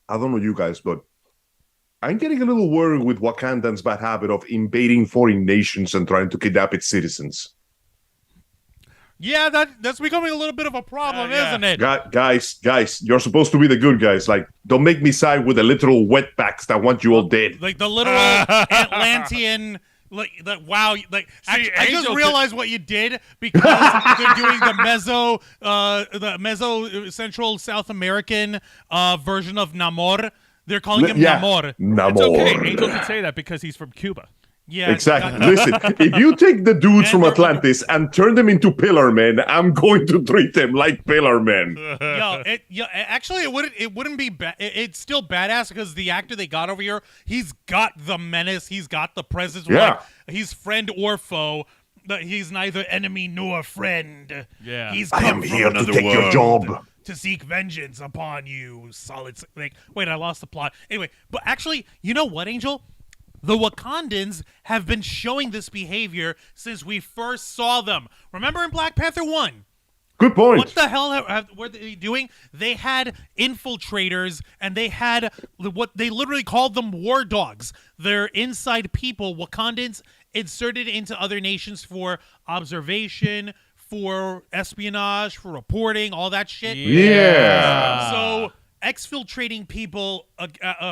S4: I don't know you guys, but I'm getting a little worried with Wakandan's bad habit of invading foreign nations and trying to kidnap its citizens.
S3: Yeah, that's becoming a little bit of a problem, isn't it?
S4: Guys, you're supposed to be the good guys. Like, don't make me side with the literal wetbacks that want you all dead.
S3: Like the literal Atlantean. Wow! I just realized what you did because they're doing the Meso Central South American version of Namor. They're calling him Namor.
S4: Namor.
S2: It's okay. Angel can say that because he's from Cuba.
S3: Yeah,
S4: exactly. Listen, if you take the dudes from Atlantis and turn them into pillar men, I'm going to treat them like pillar men.
S3: Actually, it wouldn't be bad. It's still badass because the actor they got over here, he's got the menace, he's got the presence.
S4: Yeah,
S3: like, he's friend or foe. He's neither enemy nor friend.
S2: Yeah,
S3: he's
S4: I am
S3: come
S4: here
S3: from
S4: to take your job.
S3: To seek vengeance upon you, solid. Wait, I lost the plot. Anyway, but actually, you know what, Angel? The Wakandans have been showing this behavior since we first saw them. Remember in Black Panther 1?
S4: Good point.
S3: What the hell were they doing? They had infiltrators, and they had what they literally called them war dogs. They're inside people, Wakandans, inserted into other nations for observation, for espionage, for reporting, all that shit.
S4: Yeah.
S3: So exfiltrating people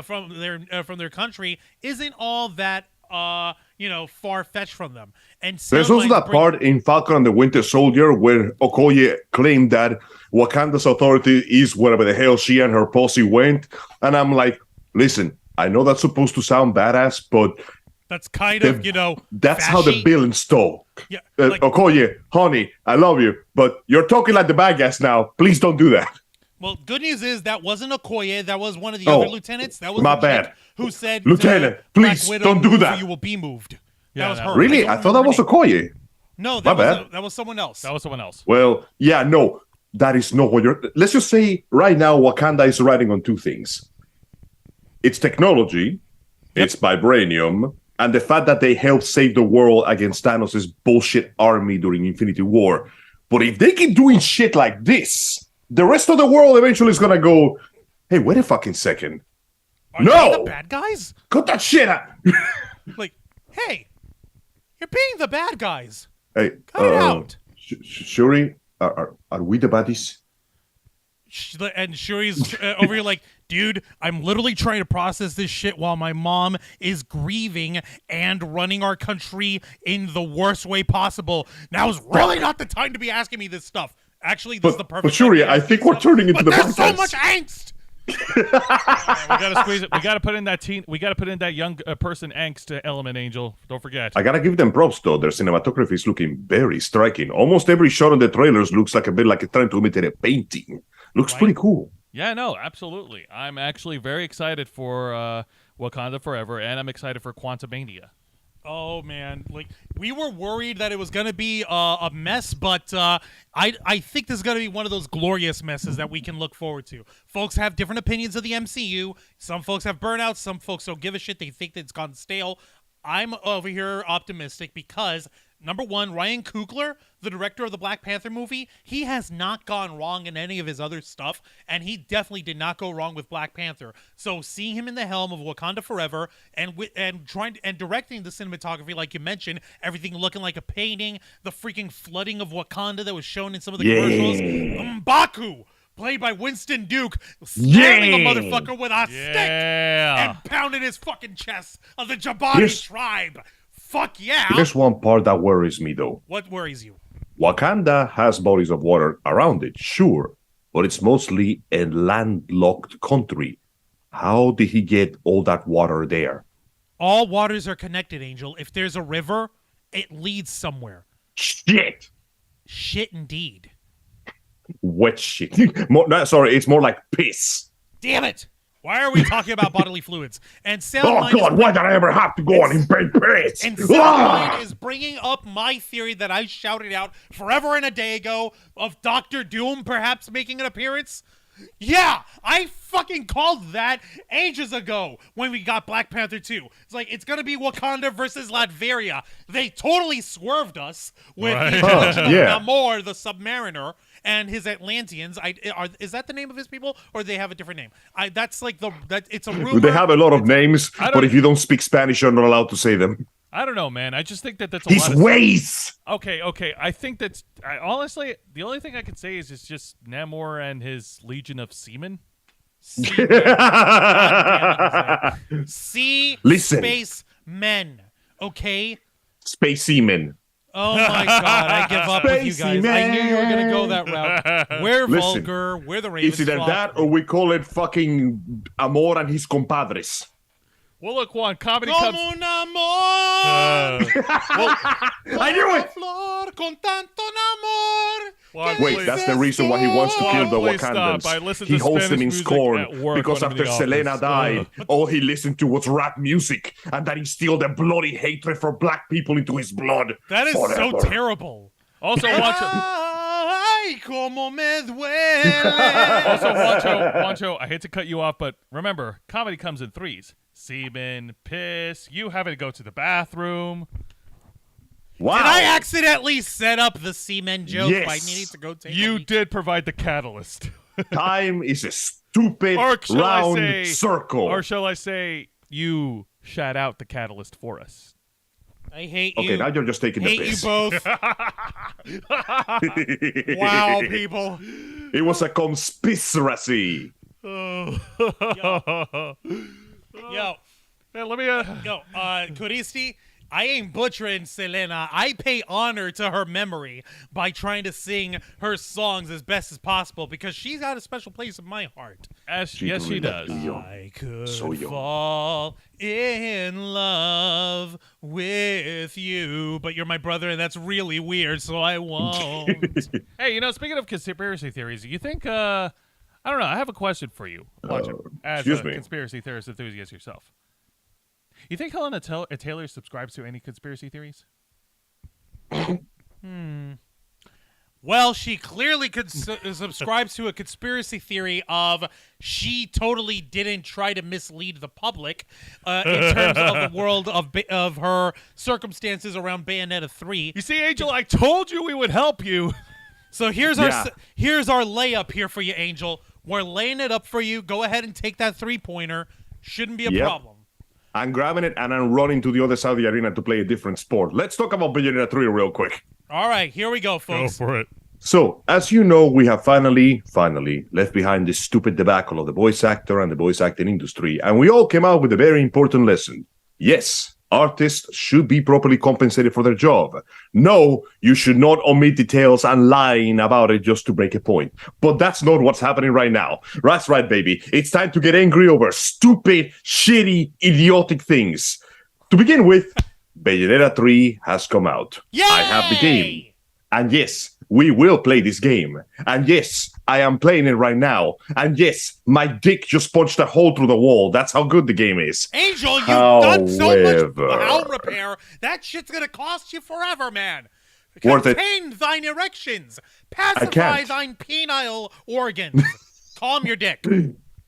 S3: from their country isn't all that far-fetched from them. And
S4: there's also that part in Falcon and the Winter Soldier where Okoye claimed that Wakanda's authority is wherever the hell she and her posse went, and I'm like, listen, I know that's supposed to sound badass, but
S3: that's kind of
S4: that's
S3: fashy.
S4: how the villains talk.
S3: Yeah,
S4: Okoye, honey, I love you, but you're talking like the bad guys now. Please don't do that.
S3: Well, good news is that wasn't Okoye. That was one of the other lieutenants. That was
S4: my
S3: the
S4: bad.
S3: chick who said,
S4: Lieutenant, please
S3: Black Widow,
S4: don't do that.
S3: You will be moved.
S2: Yeah,
S3: that was her.
S4: Really? I thought that was Okoye.
S3: No,
S4: My bad.
S3: that was someone else.
S2: That was someone else.
S4: Well, yeah, no, that is not what you're. Let's just say right now, Wakanda is riding on two things. It's technology, it's vibranium, and the fact that they helped save the world against Thanos' bullshit army during Infinity War. But if they keep doing shit like this, the rest of the world eventually is gonna go, hey, wait a fucking second.
S3: Are they the bad guys?
S4: Cut that shit out!
S3: Like, hey, you're being the bad guys.
S4: Hey,
S3: Cut it out.
S4: Shuri, are we the baddies?
S3: And Shuri's over here like, dude, I'm literally trying to process this shit while my mom is grieving and running our country in the worst way possible. Now is really not the time to be asking me this stuff. Actually, this is the perfect.
S4: But Shuri,
S3: time to
S4: I
S3: ask
S4: think
S3: me
S4: we're
S3: stuff.
S4: turning into
S3: But
S4: the
S3: there's so
S4: bad
S3: much
S4: guys.
S3: angst.
S2: We gotta squeeze it. We gotta put in that teen. We gotta put in that young person angst element, Angel. Don't forget.
S4: I gotta give them props though. Their cinematography is looking very striking. Almost every shot on the trailers looks like a bit like it's trying to imitate a painting. Looks pretty cool.
S2: Yeah, no, absolutely. I'm actually very excited for Wakanda Forever, and I'm excited for Quantumania.
S3: Oh man, like we were worried that it was gonna be a mess, but I think this is gonna be one of those glorious messes that we can look forward to. Folks have different opinions of the MCU. Some folks have burnouts. Some folks don't give a shit. They think that it's gone stale. I'm over here optimistic because number one, Ryan Coogler, the director of the Black Panther movie, he has not gone wrong in any of his other stuff, and he definitely did not go wrong with Black Panther. So seeing him in the helm of Wakanda Forever and directing the cinematography, like you mentioned, everything looking like a painting, the freaking flooding of Wakanda that was shown in some of the commercials, M'Baku, played by Winston Duke, slamming a motherfucker with a stick and pounding his fucking chest of the Jabari tribe. Fuck yeah.
S4: There's one part that worries me though.
S3: What worries you?
S4: Wakanda has bodies of water around it, sure, but it's mostly a landlocked country. How did he get all that water there?
S3: All waters are connected, Angel. If there's a river, it leads somewhere.
S4: Shit!
S3: Shit indeed.
S4: Wet shit. Sorry, it's more like piss.
S3: Damn it! Why are we talking about bodily fluids? And
S4: Oh God, why did I ever have to go on in bed piss?
S3: And Soundpoint is bringing up my theory that I shouted out forever and a day ago of Doctor Doom perhaps making an appearance. Yeah, I fucking called that ages ago when we got Black Panther 2. It's like, it's going to be Wakanda versus Latveria. They totally swerved us with the introduction of Namor, the Submariner, and his Atlanteans. Is that the name of his people, or do they have a different name? It's a rumor.
S4: They have a lot of names, but if you don't speak Spanish, you're not allowed to say them.
S2: I don't know, man. I just think that that's a
S4: His
S2: lot of
S4: ways.
S2: Okay. I think that's honestly the only thing I could say is it's just Namor and his legion of seamen.
S3: Space men. Okay.
S4: Space seamen.
S3: Oh my God! I give up with you guys. I knew you were gonna go that route. We're vulgar. We're the Ravens.
S4: It's either that or we call it fucking Amor and his compadres.
S2: Well, look, Juan, comedy comes.
S3: Como un amor.
S4: I knew it.
S3: Flor con tanto amor.
S2: Juan,
S4: Wait,
S2: please.
S4: that's the reason why he wants to kill the
S2: Please stop.
S4: Wakandans.
S2: I listen
S4: He
S2: to
S4: holds them
S2: Spanish
S4: in
S2: music
S4: scorn
S2: at work
S4: because
S2: when I'm in
S4: after
S2: the
S4: Selena
S2: office.
S4: died, all he listened to was rap music, and that instilled a bloody hatred for black people into his blood.
S3: That is
S4: forever.
S3: so terrible.
S2: Also,
S3: Ay, como me duele.
S2: Also, Juancho, I hate to cut you off, but remember, comedy comes in threes. Semen, piss, you having to go to the bathroom.
S4: Wow.
S3: Did I accidentally set up the semen joke
S4: Yes.
S3: by needing to go take
S2: You
S3: a leak?
S2: did provide the catalyst.
S4: Time is a stupid
S2: Or shall I
S4: round
S2: say-
S4: circle.
S2: Or shall I say, you shout out the catalyst for us.
S3: I hate you.
S4: Okay, now you're just taking the
S3: Hate you
S4: piss.
S3: both. Wow, people.
S4: It was a conspiracy.
S3: Yo,
S2: Hey, let me.
S3: Curisti, I ain't butchering Selena. I pay honor to her memory by trying to sing her songs as best as possible because she's got a special place in my heart.
S2: yes, she does.
S3: I could
S4: So young.
S3: fall in love with you, but you're my brother, and that's really weird, so I won't.
S2: Hey, speaking of conspiracy theories, you think? I don't know. I have a question for you, Watcher, as
S4: excuse
S2: a
S4: me.
S2: conspiracy theorist enthusiast yourself. You think Helena Taylor subscribes to any conspiracy theories?
S3: Well, she clearly subscribes to a conspiracy theory of she totally didn't try to mislead the public in terms of the world of her circumstances around Bayonetta 3.
S2: You see, Angel, I told you we would help you.
S3: So here's our layup here for you, Angel. We're laying it up for you. Go ahead and take that 3-pointer. Shouldn't be a problem.
S4: I'm grabbing it and I'm running to the other side of the arena to play a different sport. Let's talk about Bayonetta 3 real quick.
S3: All right, here we go, folks.
S2: Go for it.
S4: So, as you know, we have finally left behind this stupid debacle of the voice actor and the voice acting industry, and we all came out with a very important lesson. Yes, artists should be properly compensated for their job. No, you should not omit details and lying about it just to break a point. But that's not what's happening right now. That's right, baby. It's time to get angry over stupid, shitty, idiotic things. To begin with, Bayonetta 3 has come out.
S3: Yay!
S4: I have the game. And yes, we will play this game. And yes, I am playing it right now. And yes, my dick just punched a hole through the wall. That's how good the game is.
S3: Angel, you've done so much
S4: However-
S3: helm repair. That shit's going to cost you forever, man.
S4: Worth it.
S3: Contain thine erections.
S4: I
S3: Pacify
S4: can't.
S3: thine penile organs. Calm your dick.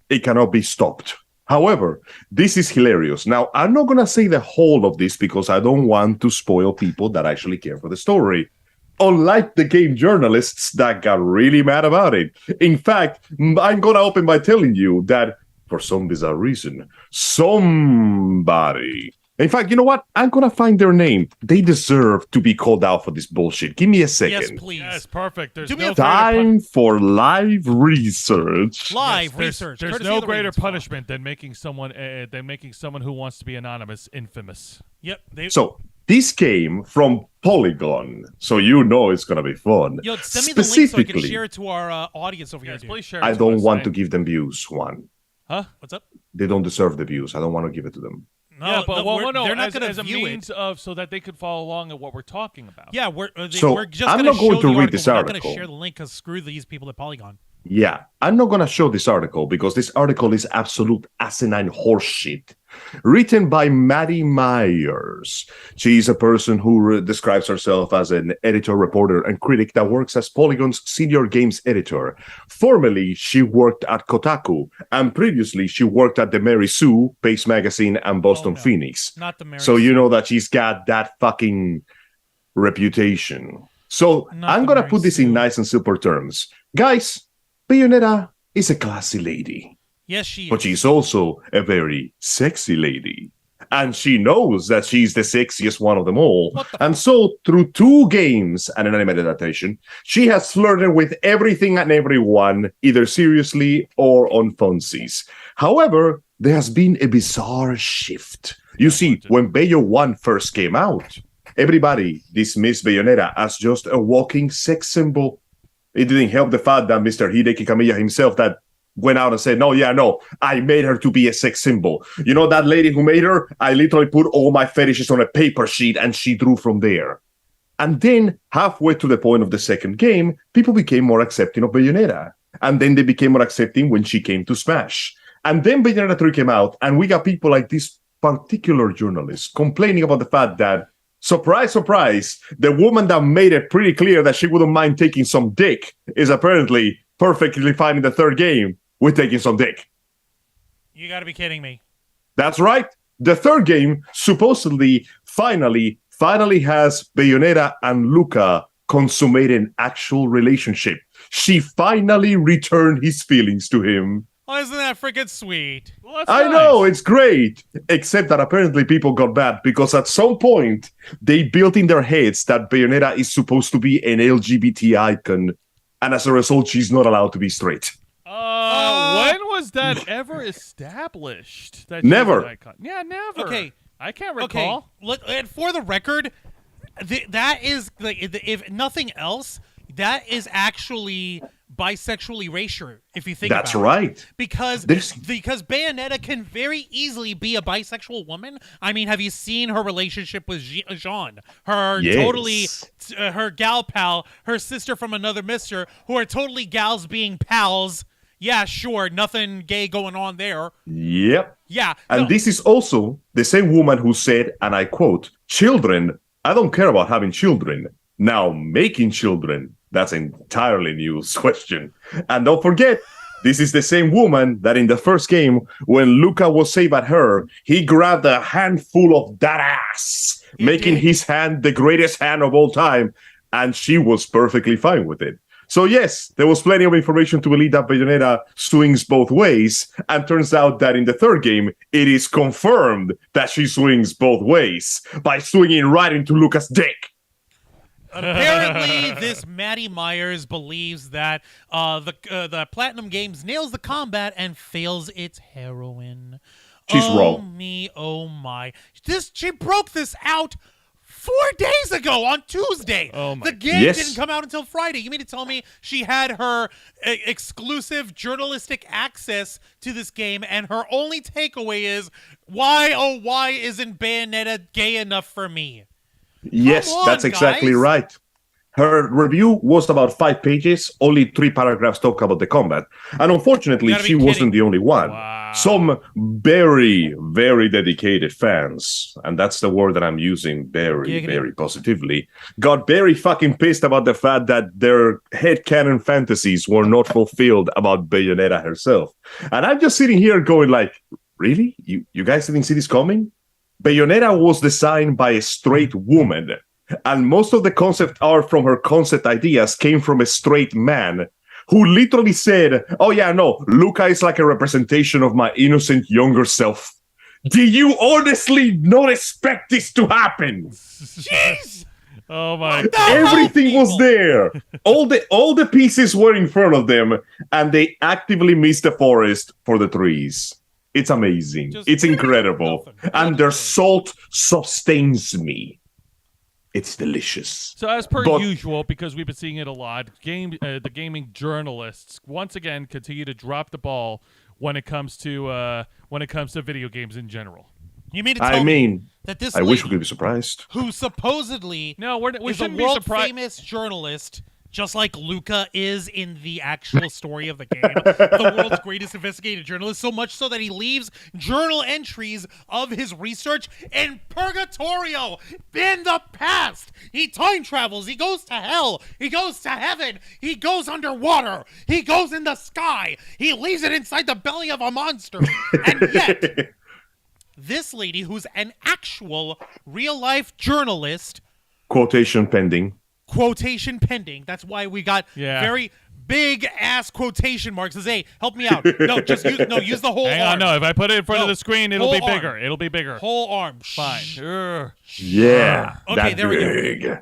S4: It cannot be stopped. However, this is hilarious. Now, I'm not going to say the whole of this because I don't want to spoil people that actually care for the story. Unlike the game journalists that got really mad about it. In fact, I'm going to open by telling you that for some bizarre reason, somebody... In fact, you know what? I'm going to find their name. They deserve to be called out for this bullshit. Give me a second.
S3: Yes, please.
S2: Yes, perfect. There's
S3: Do me
S2: no
S3: a
S2: greater
S4: Time for live research.
S3: Live
S2: there's-
S3: research.
S2: There's
S3: courtesy
S2: no
S3: of the
S2: greater
S3: Ravens Club.
S2: punishment than making someone who wants to be anonymous infamous.
S3: Yep.
S4: So, this came from Polygon, so you know it's going to be fun.
S3: Yo, send me the link so I can
S4: Specifically,
S3: share it to our audience over
S2: Yes,
S3: here,
S2: please
S3: dude.
S2: share.
S4: I
S2: his
S4: don't want
S2: website.
S4: to give them views, Juan.
S2: Huh?
S3: What's up?
S4: They don't deserve the views. I don't want to give it to them.
S3: No,
S2: Yeah, but
S3: they're not
S2: as,
S3: going
S2: as
S3: to
S2: a
S3: view
S2: means
S3: it.
S2: of so that they could follow along at what we're talking about.
S3: Yeah, we're just
S4: So,
S3: going to
S4: I'm
S3: show
S4: not going to
S3: the
S4: read this
S3: We're not going
S4: article.
S3: to share the link because screw these people at Polygon.
S4: Yeah, I'm not going to show this article because this article is absolute asinine horseshit. Written by Maddie Myers. She's a person who describes herself as an editor, reporter, and critic that works as Polygon's senior games editor. Formerly, she worked at Kotaku, and previously, she worked at the Mary Sue, Pace Magazine, and Boston
S3: no.
S4: Phoenix.
S3: Not the Mary
S4: So you
S3: Sue.
S4: know that she's got that fucking reputation. So
S3: Not
S4: I'm
S3: the
S4: going to
S3: Mary
S4: put this in
S3: Sue.
S4: nice and simple terms. Guys, Bayonetta is a classy lady,
S3: Yes, she is.
S4: but she's also a very sexy lady. And she knows that she's the sexiest one of them all.
S3: What the
S4: And so, through 2 games and an animated adaptation, she has flirted with everything and everyone, either seriously or on funsies. However, there has been a bizarre shift. You see, when Bayo 1 first came out, everybody dismissed Bayonetta as just a walking sex symbol. It didn't help the fact that Mr. Hideki Kamiya himself that went out and said, no, I made her to be a sex symbol. You know that lady who made her? I literally put all my fetishes on a paper sheet and she drew from there. And then, halfway to the point of the second game, people became more accepting of Bayonetta. And then they became more accepting when she came to Smash. And then Bayonetta 3 came out, and we got people like this particular journalist complaining about the fact that, surprise, surprise, the woman that made it pretty clear that she wouldn't mind taking some dick is apparently perfectly fine in the third game with taking some dick.
S3: You got to be kidding me.
S4: That's right. The third game supposedly finally has Bayonetta and Luca consummate an actual relationship. She finally returned his feelings to him.
S3: Oh, isn't that freaking sweet?
S2: Well, that's
S4: I
S2: nice.
S4: know, it's great. Except that apparently people got mad because at some point they built in their heads that Bayonetta is supposed to be an LGBT icon. And as a result, she's not allowed to be straight.
S2: When was that ever established? That she's
S4: Never.
S2: an icon? Yeah, never.
S3: Okay.
S2: I can't
S3: Okay,
S2: recall.
S3: look, and for the record, that is, like, if nothing else, that is actually bisexual erasure, if you think
S4: That's
S3: about it.
S4: right.
S3: Because Bayonetta can very easily be a bisexual woman. I mean, have you seen her relationship with Jean? Her
S4: Yes.
S3: totally, her gal pal, her sister from another mister, who are totally gals being pals. Yeah, sure, nothing gay going on there.
S4: Yep.
S3: Yeah.
S4: And
S3: no,
S4: this is also the same woman who said, and I quote, "Children, I don't care about having children. Now, making children, that's an entirely new question. And don't forget, this is the same woman that in the first game, when Luca was saved at her, he grabbed a handful of that ass, making his hand the greatest hand of all time, and she was perfectly fine with it. So yes, there was plenty of information to believe that Bayonetta swings both ways, and turns out that in the third game, it is confirmed that she swings both ways by swinging right into Luca's dick.
S3: Apparently, this Maddie Myers believes that the Platinum Games nails the combat and fails its heroine.
S4: She's
S3: oh
S4: wrong.
S3: Me, oh my! She broke this out 4 days ago on Tuesday.
S2: Oh my.
S3: The game
S4: Yes.
S3: didn't come out until Friday. You mean to tell me she had her exclusive journalistic access to this game, and her only takeaway is, why isn't Bayonetta gay enough for me?
S4: Yes,
S3: Come on,
S4: that's exactly
S3: guys.
S4: right. Her review was about 5 pages, only 3 paragraphs talk about the combat. And unfortunately,
S3: You gotta be
S4: she wasn't
S3: kidding.
S4: the only one.
S2: Wow.
S4: Some very, very dedicated fans, and that's the word that I'm using very,
S3: Giggity.
S4: very positively, got very fucking pissed about the fact that their headcanon fantasies were not fulfilled about Bayonetta herself. And I'm just sitting here going like, really? You guys didn't see this coming? Bayonetta was designed by a straight woman, and most of the concept art from her concept ideas came from a straight man who literally said, oh yeah, no, Luca is like a representation of my innocent younger self. Do you honestly not expect this to happen?
S3: Jeez!
S2: Oh my.
S3: What the hell,
S4: Everything was
S3: people?
S4: there. All the pieces were in front of them, and they actively missed the forest for the trees. It's amazing.
S3: Just
S4: It's incredible.
S3: nothing.
S4: And their salt sustains me. It's delicious.
S2: So as per
S4: But-
S2: usual, because we've been seeing it a lot, the gaming journalists once again continue to drop the ball when it comes to video games in general.
S3: You mean to
S4: I
S3: tell me
S4: mean,
S3: that this
S4: I
S3: lady,
S4: wish we could be surprised.
S3: who supposedly
S2: No, we
S3: is a
S2: shouldn't be
S3: world
S2: surprised.
S3: famous journalist, just like Luca is in the actual story of the game, the world's greatest investigative journalist, so much so that he leaves journal entries of his research in Purgatorio, in the past. He time travels, he goes to hell, he goes to heaven, he goes underwater, he goes in the sky, he leaves it inside the belly of a monster, and yet this lady, who's an actual real-life journalist,
S4: Quotation pending.
S3: quotation pending. That's why we got very big ass quotation marks. Says, hey, help me out. No, use the whole
S2: Hang
S3: arm.
S2: on, no. If I put it in front of
S3: No,
S2: the screen, it'll be
S3: whole arm.
S2: bigger. It'll be bigger.
S3: Whole arm.
S2: Fine. Sure.
S4: Yeah.
S3: Okay,
S4: that
S3: there we go.
S4: big.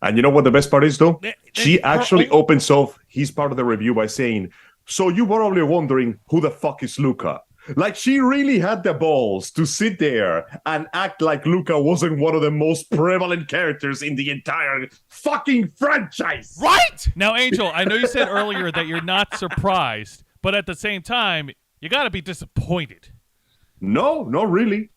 S4: And you know what the best part is, though? She
S3: her
S4: actually
S3: own-
S4: opens off his part of the review by saying, so you were probably wondering who the fuck is Luca? Like, she really had the balls to sit there and act like Luca wasn't one of the most prevalent characters in the entire fucking franchise.
S3: Right?
S2: Now, Angel, I know you said earlier that you're not surprised, but at the same time, you got to be disappointed.
S4: No, not really.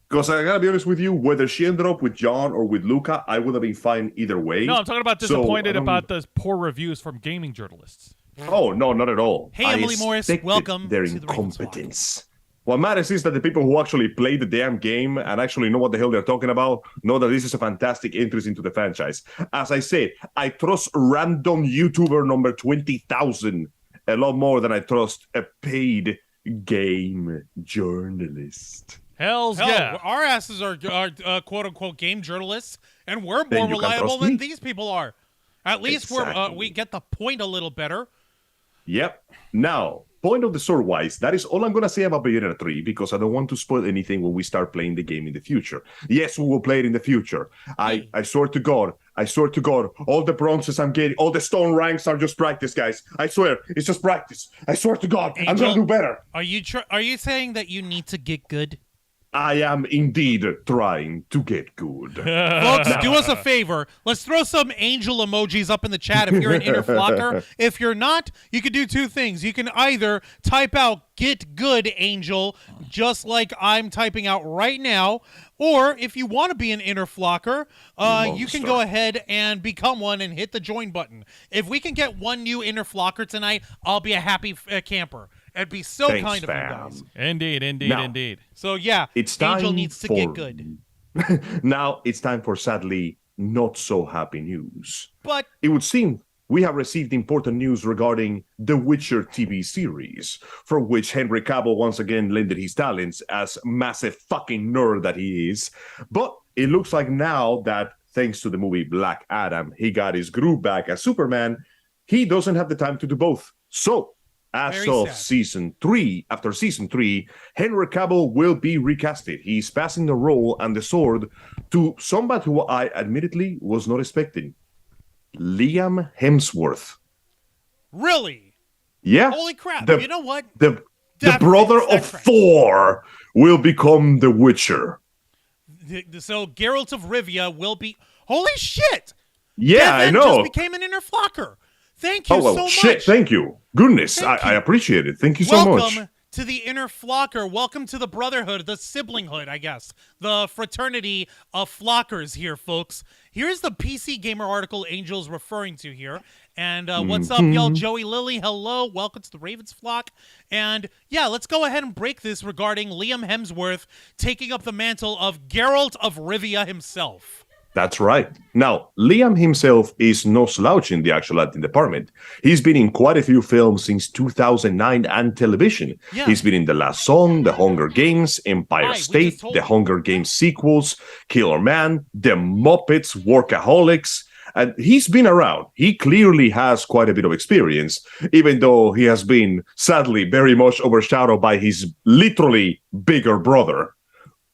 S4: Because I gotta be honest with you, whether she ended up with John or with Luca, I would have been fine either way.
S2: No, I'm talking about
S4: So,
S2: disappointed
S4: I don't-
S2: about the poor reviews from gaming journalists.
S4: Oh, no, not at all.
S3: Hey,
S4: I
S3: Emily Morris,
S4: expected
S3: welcome
S4: their
S3: to the Ravens
S4: incompetence. What matters is that the people who actually play the damn game and actually know what the hell they're talking about know that this is a fantastic entry into the franchise. As I said, I trust random YouTuber number 20,000 a lot more than I trust a paid game journalist.
S2: Hell's
S3: Hell,
S2: yeah.
S3: our asses are quote unquote game journalists, and we're
S4: Then
S3: more
S4: you can
S3: reliable
S4: trust
S3: than
S4: me.
S3: these people are. At least
S4: Exactly.
S3: we get the point a little better.
S4: Yep. Now, point of the sword wise, that is all I'm going to say about Bayonetta 3 because I don't want to spoil anything when we start playing the game in the future. Yes, we will play it in the future. I swear to God, all the bronzes I'm getting, all the stone ranks are just practice, guys. I swear, it's just practice. I swear to God, I'm going to do better.
S3: Are you saying that you need to get good?
S4: I am indeed trying to get good.
S3: Folks, do us a favor. Let's throw some angel emojis up in the chat if you're an inner flocker. If you're not, you can do two things. You can either type out "get good, angel," just like I'm typing out right now, or if you want to be an inner flocker, you can go ahead and become one and hit the join button. If we can get one new inner flocker tonight, I'll be a happy camper. It'd be so
S4: Thanks,
S3: kind of you
S4: fam.
S3: guys.
S2: Indeed, indeed,
S4: Now,
S2: indeed.
S3: So yeah,
S4: It's time
S3: Angel needs to
S4: for...
S3: get good.
S4: Now it's time for, sadly, not so happy news.
S3: But
S4: It would seem we have received important news regarding The Witcher TV series, for which Henry Cavill once again lended his talents as massive fucking nerd that he is. But it looks like now that, thanks to the movie Black Adam, he got his groove back as Superman, he doesn't have the time to do both. So, as
S3: Very
S4: of
S3: sad.
S4: after season 3, Henry Cavill will be recasted. He's passing the role and the sword to somebody who I admittedly was not expecting. Liam Hemsworth.
S3: really,
S4: Yeah.
S3: holy crap!
S4: The-
S3: You know what?
S4: The
S3: That
S4: brother
S3: fits, that
S4: of
S3: tracks.
S4: Thor will become the Witcher.
S3: So Geralt of Rivia will be. Holy shit!
S4: Yeah, I
S3: Devin
S4: know.
S3: just became an inner flocker. Thank you
S4: Oh, well,
S3: so
S4: shit.
S3: much.
S4: Thank you. Goodness,
S3: Thank
S4: I
S3: you.
S4: appreciate it. Thank you so much.
S3: Welcome to the inner flocker. Welcome to the brotherhood, the siblinghood, I guess. The fraternity of flockers here, folks. Here's the PC Gamer article Angel's referring to here. And what's up, y'all? Joey Lilly, hello. Welcome to the Ravens flock. And yeah, let's go ahead and break this regarding Liam Hemsworth taking up the mantle of Geralt of Rivia himself.
S4: That's right. Now, Liam himself is no slouch in the actual acting department. He's been in quite a few films since 2009 and television.
S3: Yeah.
S4: He's been in The Last Song, The Hunger Games, Empire
S3: Right, we
S4: State,
S3: just told
S4: The
S3: you.
S4: Hunger Games sequels, Killer Man, The Muppets, Workaholics. And he's been around. He clearly has quite a bit of experience, even though he has been, sadly, very much overshadowed by his literally bigger brother.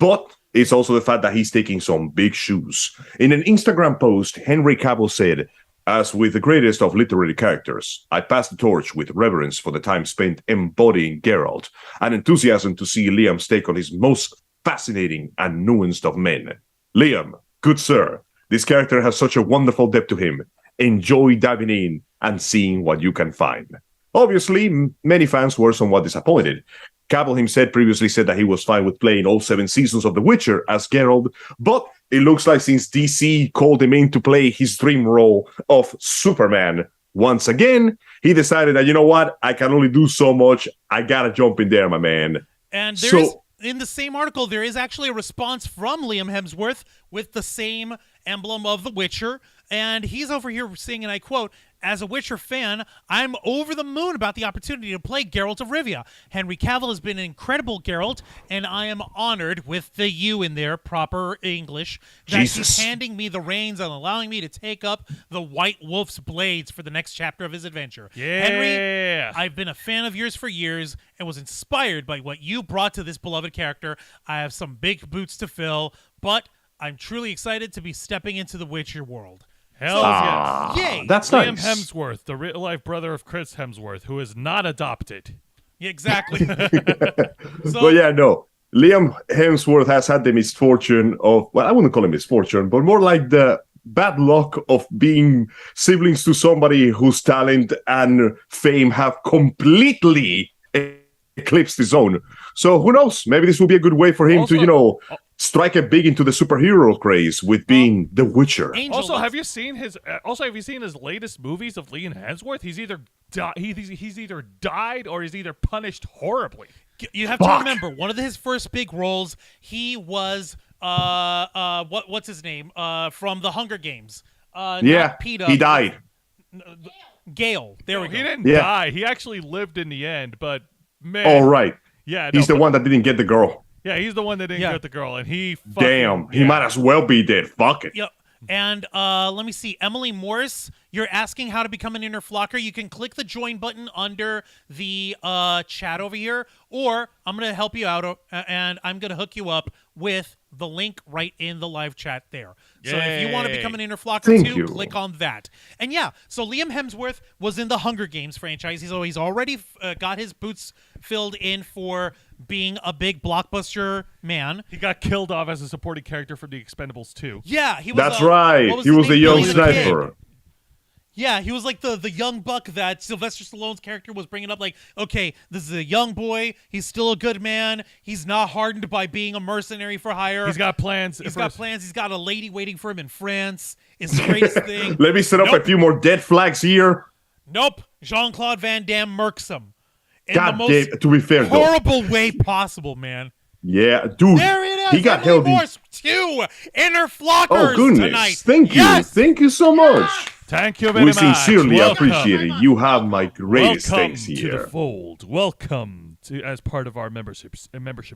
S4: But it's also the fact that he's taking some big shoes. In an Instagram post, Henry Cavill said, "As with the greatest of literary characters, I pass the torch with reverence for the time spent embodying Geralt, and enthusiasm to see Liam's take on his most fascinating and nuanced of men. Liam, good sir, this character has such a wonderful depth to him. Enjoy diving in and seeing what you can find." Obviously, many fans were somewhat disappointed. Cavill himself previously said that he was fine with playing all 7 seasons of The Witcher as Geralt, but it looks like since DC called him in to play his dream role of Superman once again, he decided that, you know what, I can only do so much, I gotta jump in there, my man.
S3: And
S4: So-
S3: there is in the same article, there is actually a response from Liam Hemsworth with the same emblem of The Witcher. And he's over here saying, and I quote, "As a Witcher fan, I'm over the moon about the opportunity to play Geralt of Rivia. Henry Cavill has been an incredible Geralt, and I am honored," with the U in there, proper English, "that
S4: Jesus.
S3: he's handing me the reins and allowing me to take up the White Wolf's blades for the next chapter of his adventure.
S2: Yeah.
S3: Henry, I've been a fan of yours for years and was inspired by what you brought to this beloved character. I have some big boots to fill, but I'm truly excited to be stepping into the Witcher world."
S2: Hell
S4: Ah,
S2: yes.
S3: Yay.
S4: that's
S2: Liam
S4: nice.
S2: Hemsworth, the real-life brother of Chris Hemsworth, who is not adopted.
S3: Yeah, exactly. So,
S4: But yeah, no. Liam Hemsworth has had the misfortune of, well, I wouldn't call him misfortune, but more like the bad luck of being siblings to somebody whose talent and fame have completely eclipsed his own. So who knows? Maybe this will be a good way for him
S2: Also-
S4: to, strike a big into the superhero craze with being The Witcher.
S3: Angel,
S2: Also,
S3: let's-
S2: have you seen his? Have you seen his latest movies of Liam Hemsworth? He's either he's either died or he's either punished horribly.
S3: you have to
S4: Fuck.
S3: remember, one of his first big roles, he was what's his name? From the Hunger Games.
S4: Yeah,
S3: not Peeta,
S4: he died.
S3: Gale. There we go.
S2: He didn't
S4: Yeah.
S2: die. He actually lived in the end, but man,
S4: All right.
S2: yeah,
S4: He's
S2: no,
S4: the one that didn't get the girl.
S2: yeah, he's the one that didn't
S3: Yeah.
S2: get the girl, and he fucking,
S4: Damn, he
S2: yeah.
S4: might as well be dead. Fuck it.
S3: Yep. And let me see. Emily Morris, you're asking how to become an inner flocker. You can click the join button under the chat over here, or I'm going to help you out, and I'm going to hook you up with the link right in the live chat there. So if you want to
S2: Yay.
S3: become an inner flocker
S4: Thank
S3: too,
S4: you.
S3: click on that. And yeah, so Liam Hemsworth was in the Hunger Games franchise. He's already got his boots filled in for being a big blockbuster man.
S2: He got killed off as a supporting character from The Expendables 2.
S3: Yeah, he was.
S4: That's
S3: what
S4: right. He was the
S3: name?
S4: young
S3: Billy the Kid.
S4: sniper.
S3: Yeah, he was like the young buck that Sylvester Stallone's character was bringing up. Like, okay, this is a young boy. He's still a good man. He's not hardened by being a mercenary for hire.
S2: He's got plans.
S3: He's got plans. He's got a lady waiting for him in France. It's the greatest thing.
S4: Let me set up
S3: Nope.
S4: a few more dead flags here.
S3: Nope. Jean-Claude Van Damme murks him in
S4: God
S3: the most
S4: damn. To be fair, though,
S3: horrible way possible, man.
S4: Yeah, dude.
S3: There it is.
S4: He got
S3: Emily
S4: held in.
S3: Morse, 2 inner flockers
S4: Oh, goodness.
S3: tonight.
S4: Thank you.
S3: Yes!
S4: Thank you so much.
S2: Thank you very
S4: We
S2: much.
S4: sincerely
S2: Welcome.
S4: appreciate it. You have my greatest
S2: Welcome
S4: thanks
S2: to the
S4: here.
S2: fold. Welcome to as part of our membership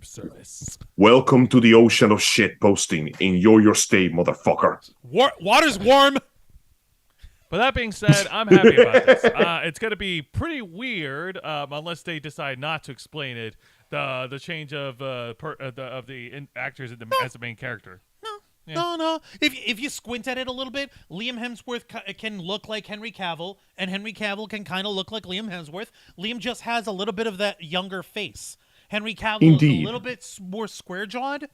S2: service.
S4: Welcome to the ocean of shit posting. Enjoy your stay, motherfucker.
S3: Water's warm.
S2: But that being said, I'm happy about this. It's going to be pretty weird unless they decide not to explain it. The change of actors as the main character.
S3: No. If you squint at it a little bit, Liam Hemsworth can look like Henry Cavill, and Henry Cavill can kind of look like Liam Hemsworth. Liam just has a little bit of that younger face. Henry Cavill
S4: Indeed.
S3: is a little bit more square-jawed,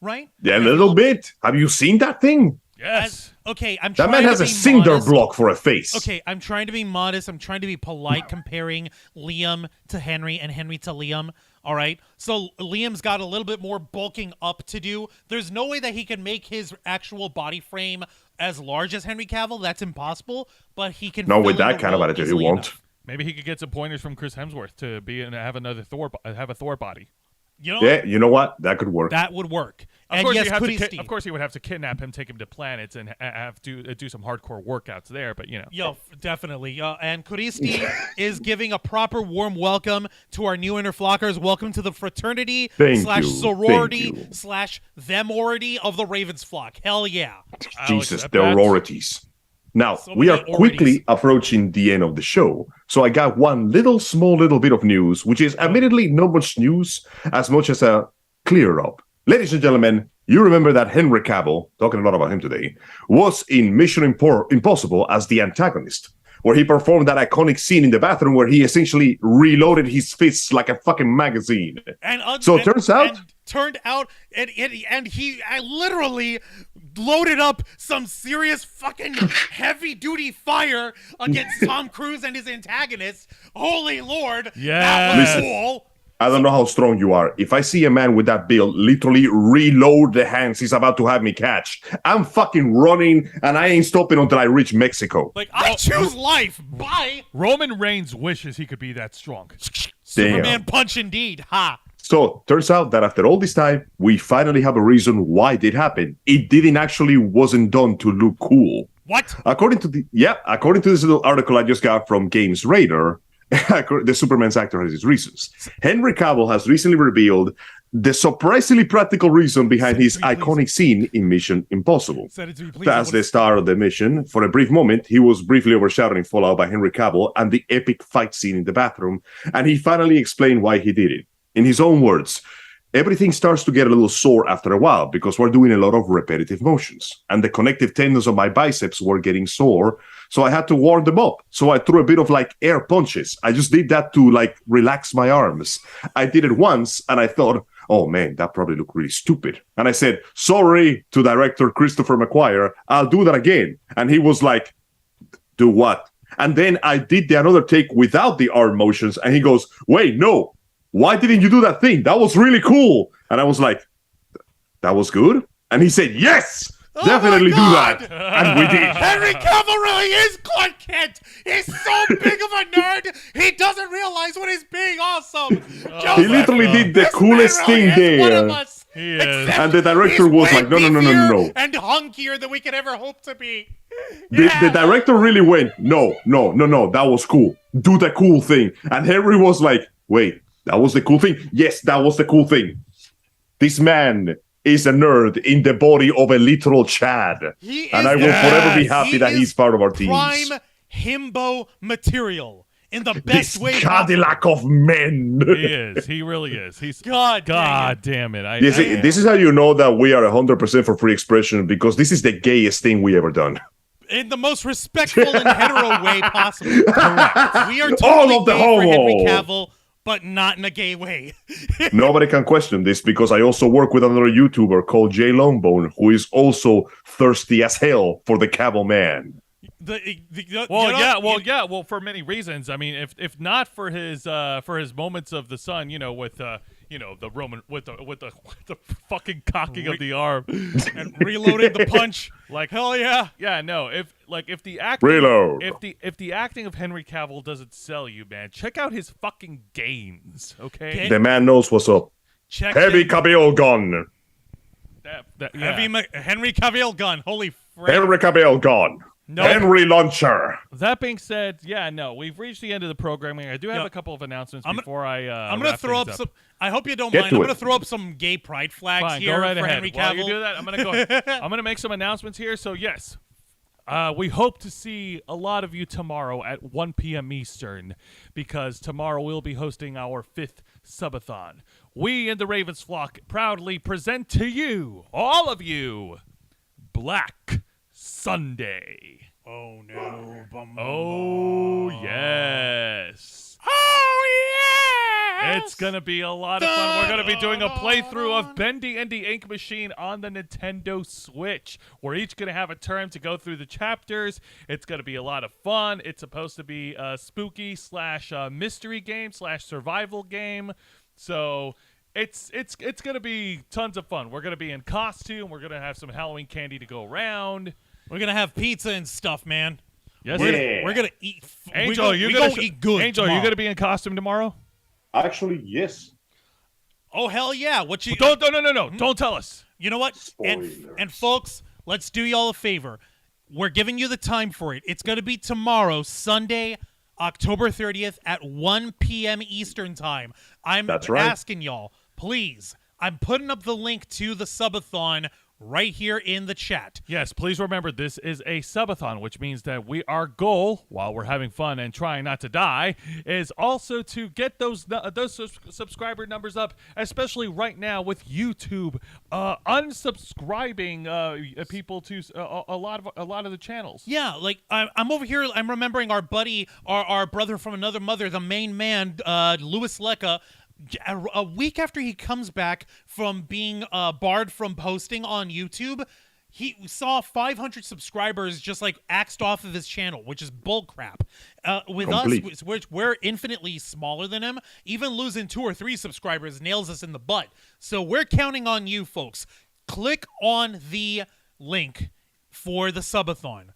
S3: right?
S4: Yeah, a little bit. Have you seen that thing?
S2: Yes.
S3: Okay, I'm
S4: That
S3: trying
S4: man
S3: to
S4: has a
S3: be
S4: cinder
S3: modest.
S4: block for a face.
S3: Okay, I'm trying to be modest. I'm trying to be polite comparing Liam to Henry and Henry to Liam. All right? So Liam's got a little bit more bulking up to do. There's no way that he can make his actual body frame as large as Henry Cavill. That's impossible. But he can
S4: No,
S3: fill
S4: with
S3: in
S4: that
S3: the
S4: kind of
S3: role
S4: attitude, he
S3: easily
S4: won't.
S3: enough.
S2: Maybe he could get some pointers from Chris Hemsworth to have a Thor body.
S3: You know,
S4: Yeah, you know what? That could work.
S3: that would work.
S2: Of
S3: And
S2: course,
S3: yes,
S2: you have
S3: could he
S2: to
S3: Steve?
S2: of course, he would have to kidnap him, take him to planets, and have to do some hardcore workouts there. But you know,
S3: Yo, definitely. And Kuristi is giving a proper warm welcome to our new inner flockers. Welcome to the fraternity
S4: Thank
S3: slash
S4: you,
S3: sorority
S4: thank you.
S3: slash themority of the Ravens flock. Hell yeah.
S4: Jesus,
S2: accept
S4: the
S2: that.
S4: rarities. Now,
S3: So
S4: we are
S3: many
S4: quickly
S3: orities.
S4: approaching the end of the show. So I got one little bit of news, which is admittedly not much news as much as a clear up. Ladies and gentlemen, you remember that Henry Cavill, talking a lot about him today, was in Mission Impossible as the antagonist, where he performed that iconic scene in the bathroom where he essentially reloaded his fists like a fucking magazine.
S3: And
S4: So it turns out-
S3: and he literally loaded up some serious fucking heavy duty fire against Tom Cruise and his antagonist. Holy Lord. That
S2: Yes.
S3: was
S4: Listen.
S3: cool.
S4: I don't know how strong you are. If I see a man with that build literally reload the hands he's about to have me catch, I'm fucking running and I ain't stopping until I reach Mexico.
S3: Like, I choose life. Bye.
S2: Roman Reigns wishes he could be that strong.
S3: Superman punch indeed. Ha.
S4: So, turns out that after all this time, we finally have a reason why it happened. It didn't actually wasn't done to look cool.
S3: What?
S4: According to this little article I just got from Games Radar, the Superman's actor has his reasons. Henry Cavill has recently revealed the surprisingly practical reason behind his iconic scene in Mission Impossible.
S3: Send it to me, please.
S4: As the star of the mission, for a brief moment, he was briefly overshadowed in Fallout by Henry Cavill and the epic fight scene in the bathroom, and he finally explained why he did it. In his own words, everything starts to get a little sore after a while because we're doing a lot of repetitive motions, and the connective tendons of my biceps were getting sore, so I had to warm them up. So I threw a bit of air punches. I just did that to relax my arms. I did it once, and I thought, oh man, that probably looked really stupid. And I said, sorry to director Christopher McQuarrie, I'll do that again. And he was like, do what? And then I did another take without the arm motions, and he goes, wait, no. Why didn't you do that thing? That was really cool. And I was like, that was good? And he said, yes, definitely do that. And we did.
S3: Henry Cavill really is Clark Kent. He's so big of a nerd, he doesn't realize when he's being awesome.
S4: He literally did the
S3: This
S4: coolest
S3: man
S4: thing
S3: really is one of
S4: there.
S3: us.
S2: He is.
S3: Except
S4: And the director
S3: he's
S4: was
S3: way
S4: like, no.
S3: beefier and hunkier than we could ever hope to be.
S4: The director really went, no, that was cool. Do the cool thing. And Henry was like, wait, that was the cool thing? Yes, that was the cool thing. This man is a nerd in the body of a literal Chad.
S3: He
S4: And
S3: is-
S4: I will forever be
S3: Yes,
S4: happy
S3: he
S4: that
S3: is
S4: he's part of our team.
S3: Prime himbo material in the best
S4: This
S3: way
S4: Cadillac of men.
S2: He is. He really is. He's
S3: God
S2: damn it.
S4: This is how you know that we are 100% for free expression, because this is the gayest thing we ever done.
S3: in the most respectful and hetero way possible. Correct. We are
S4: All
S3: totally
S4: of the
S3: gay for Henry
S4: homo.
S3: Cavill, but not in a gay way.
S4: Nobody can question this, because I also work with another YouTuber called Jay Longbone, who is also thirsty as hell for the Cavill man.
S2: Well, for many reasons. I mean, if not for his moments of the sun, with the Roman with the fucking cocking of the arm
S3: and reloading the punch.
S2: like
S3: Hell yeah.
S2: Yeah, no. If the acting
S4: Reload.
S2: if the acting of Henry Cavill doesn't sell you, man, check out his fucking gains. Okay.
S4: The man knows what's up.
S3: Check
S4: Heavy
S3: in.
S4: Cavill gun.
S2: Yeah.
S3: Henry Cavill gun. Holy frick.
S4: Henry Cavill gun.
S3: Nope.
S4: Henry Launcher.
S2: That being said, we've reached the end of the programming. I do have
S3: Yeah.
S2: a couple of announcements
S3: I'm
S2: before I.
S3: I'm gonna
S2: wrap
S3: throw up
S2: things
S3: some. I hope you don't
S4: Get
S3: mind.
S4: to
S3: I'm
S4: it.
S3: gonna throw up some gay pride flags
S2: Fine,
S3: here
S2: go right
S3: for
S2: ahead.
S3: Henry
S2: While
S3: Cavill.
S2: you do that, I'm gonna go. I'm gonna make some announcements here. So yes, we hope to see a lot of you tomorrow at 1 p.m. Eastern, because tomorrow we'll be hosting our 5th subathon. We in the Ravens flock proudly present to you, all of you, Black Sunday.
S3: Oh no!
S2: Oh yes.
S3: Oh yeah!
S2: It's gonna be a lot of fun. We're gonna be doing a playthrough of Bendy and the Ink Machine on the Nintendo Switch. We're each gonna have a turn to go through the chapters. It's gonna be a lot of fun. It's supposed to be a spooky / mystery game / survival game. So it's gonna be tons of fun. We're gonna be in costume. We're gonna have some Halloween candy to go around.
S3: We're gonna have pizza and stuff, man.
S2: Yes,
S3: We're gonna eat.
S2: Angel,
S3: we gonna eat good.
S2: Angel,
S3: tomorrow.
S2: you gonna be in costume tomorrow?
S4: Actually, yes.
S3: Oh hell yeah! What you?
S2: No. Don't tell us.
S3: You know what?
S4: Spoilers.
S3: And folks, let's do y'all a favor. We're giving you the time for it. It's gonna be tomorrow, Sunday, October 30th at 1 p.m. Eastern time. I'm
S4: That's right.
S3: asking y'all, please. I'm putting up the link to the subathon right here in the chat.
S2: Yes, please remember this is a subathon, which means that our goal, while we're having fun and trying not to die, is also to get those subscriber numbers up, especially right now with YouTube unsubscribing people to a lot of the channels.
S3: Yeah, like I'm over here. I'm remembering our buddy, our brother from another mother, the main man, Louis Lecca. A week after he comes back from being barred from posting on YouTube, he saw 500 subscribers just like axed off of his channel, which is bullcrap. With
S4: Complete.
S3: us, which we're infinitely smaller than him, even losing 2 or 3 subscribers nails us in the butt. So we're counting on you folks. Click on the link for the subathon.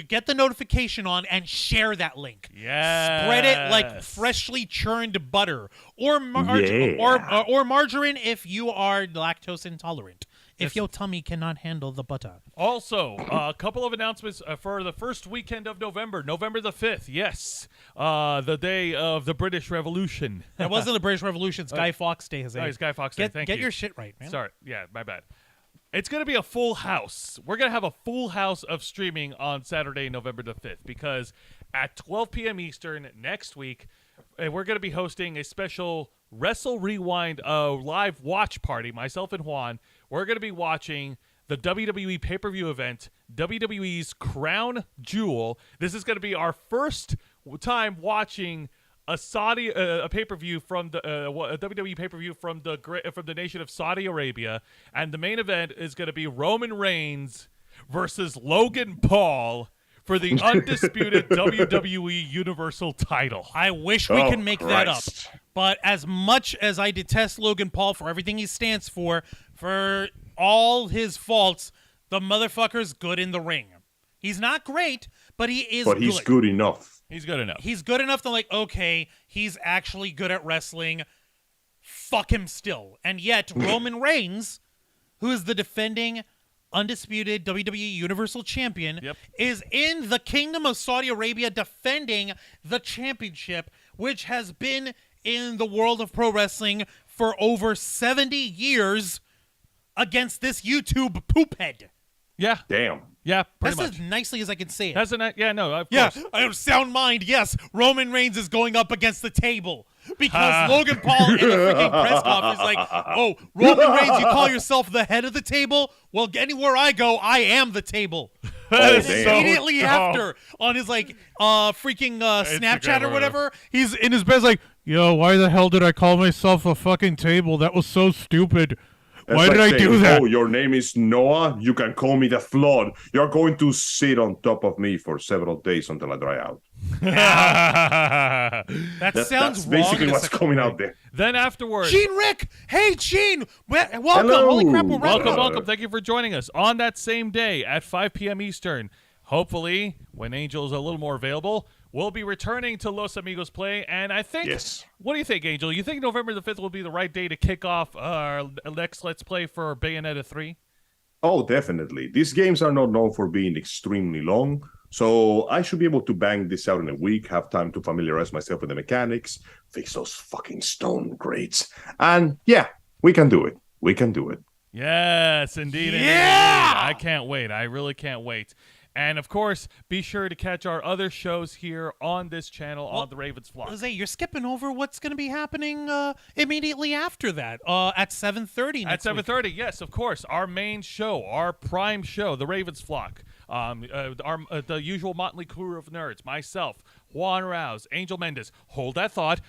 S3: Get the notification on and share that link.
S2: Yes.
S3: Spread it like freshly churned butter or
S4: Yeah.
S3: or margarine if you are lactose intolerant. If your tummy cannot handle the butter.
S2: Also, a couple of announcements for the first weekend of November the 5th. Yes, the day of the British Revolution.
S3: That wasn't the British Revolution. It's Guy Fawkes Day.
S2: Oh, it's Guy Fawkes Day. Thank you.
S3: Get your shit right, man.
S2: Sorry. Yeah, my bad. It's going to be a full house. We're going to have a full house of streaming on Saturday, November the 5th, because at 12 p.m. Eastern next week, we're going to be hosting a special Wrestle Rewind live watch party, myself and Juan. We're going to be watching the WWE pay-per-view event, WWE's Crown Jewel. This is going to be our first time watching a pay-per-view from the a WWE pay-per-view from the nation of Saudi Arabia, and the main event is going to be Roman Reigns versus Logan Paul for the undisputed WWE Universal title.
S3: I wish we could make that up.
S4: Christ.
S3: But as much as I detest Logan Paul for everything he stands for all his faults, the motherfucker's good in the ring. He's not great, but he is
S4: But he's good enough.
S2: He's good enough.
S3: He's good enough to like, okay, he's actually good at wrestling. Fuck him still. And yet, Roman Reigns, who is the defending undisputed WWE Universal Champion,
S2: Yep.
S3: is in the Kingdom of Saudi Arabia defending the championship, which has been in the world of pro wrestling for over 70 years against this YouTube poophead.
S2: Yeah.
S4: Damn.
S2: Yeah, pretty
S3: That's
S2: much.
S3: as nicely as I can say it.
S2: That's of
S3: Yeah,
S2: course.
S3: I have sound mind. Yes, Roman Reigns is going up against the table because Logan Paul in the freaking press conference is like, "Oh, Roman Reigns, you call yourself the head of the table? Well, anywhere I go, I am the table."
S2: That
S4: Oh,
S2: is
S4: damn.
S2: so
S3: Immediately
S2: dumb.
S3: after, on his like freaking Snapchat
S2: Instagram
S3: or
S2: or
S3: whatever, he's in his bed like, "Yo, why the hell did I call myself a fucking table? That was so stupid.
S4: That's
S3: Why
S4: like
S3: did I
S4: saying,
S3: do that?"
S4: Oh, your name is Noah? You can call me the Flood. You're going to sit on top of me for several days until I dry out.
S3: That
S4: That's
S3: sounds
S4: basically
S3: wrong.
S4: what's coming out there.
S2: Then afterwards,
S3: Gene Rick, hey Gene, welcome.
S4: Hello.
S3: Holy crap, we're wrapping up.
S2: welcome. Thank you for joining us on that same day at 5 p.m. Eastern. Hopefully, when Angel's a little more available, we'll be returning to Los Amigos Play, and I think.
S4: Yes.
S2: What do you think, Angel? You think November the 5th will be the right day to kick off our next Let's Play for Bayonetta 3?
S4: Oh, definitely. These games are not known for being extremely long, so I should be able to bang this out in a week, have time to familiarize myself with the mechanics, fix those fucking stone grates, and yeah, we can do it. We can do it.
S2: Yes, indeed.
S3: Yeah!
S2: Indeed. I can't wait. I really can't wait. And of course, be sure to catch our other shows here on this channel on the Ravens Flock.
S3: Jose, you're skipping over what's going to be happening immediately after that at 7:30
S2: At 7:30, yes, of course. Our main show, our prime show, the Ravens Flock. The usual motley crew of nerds, myself, Juan Rouse, Angel Mendez. Hold that thought.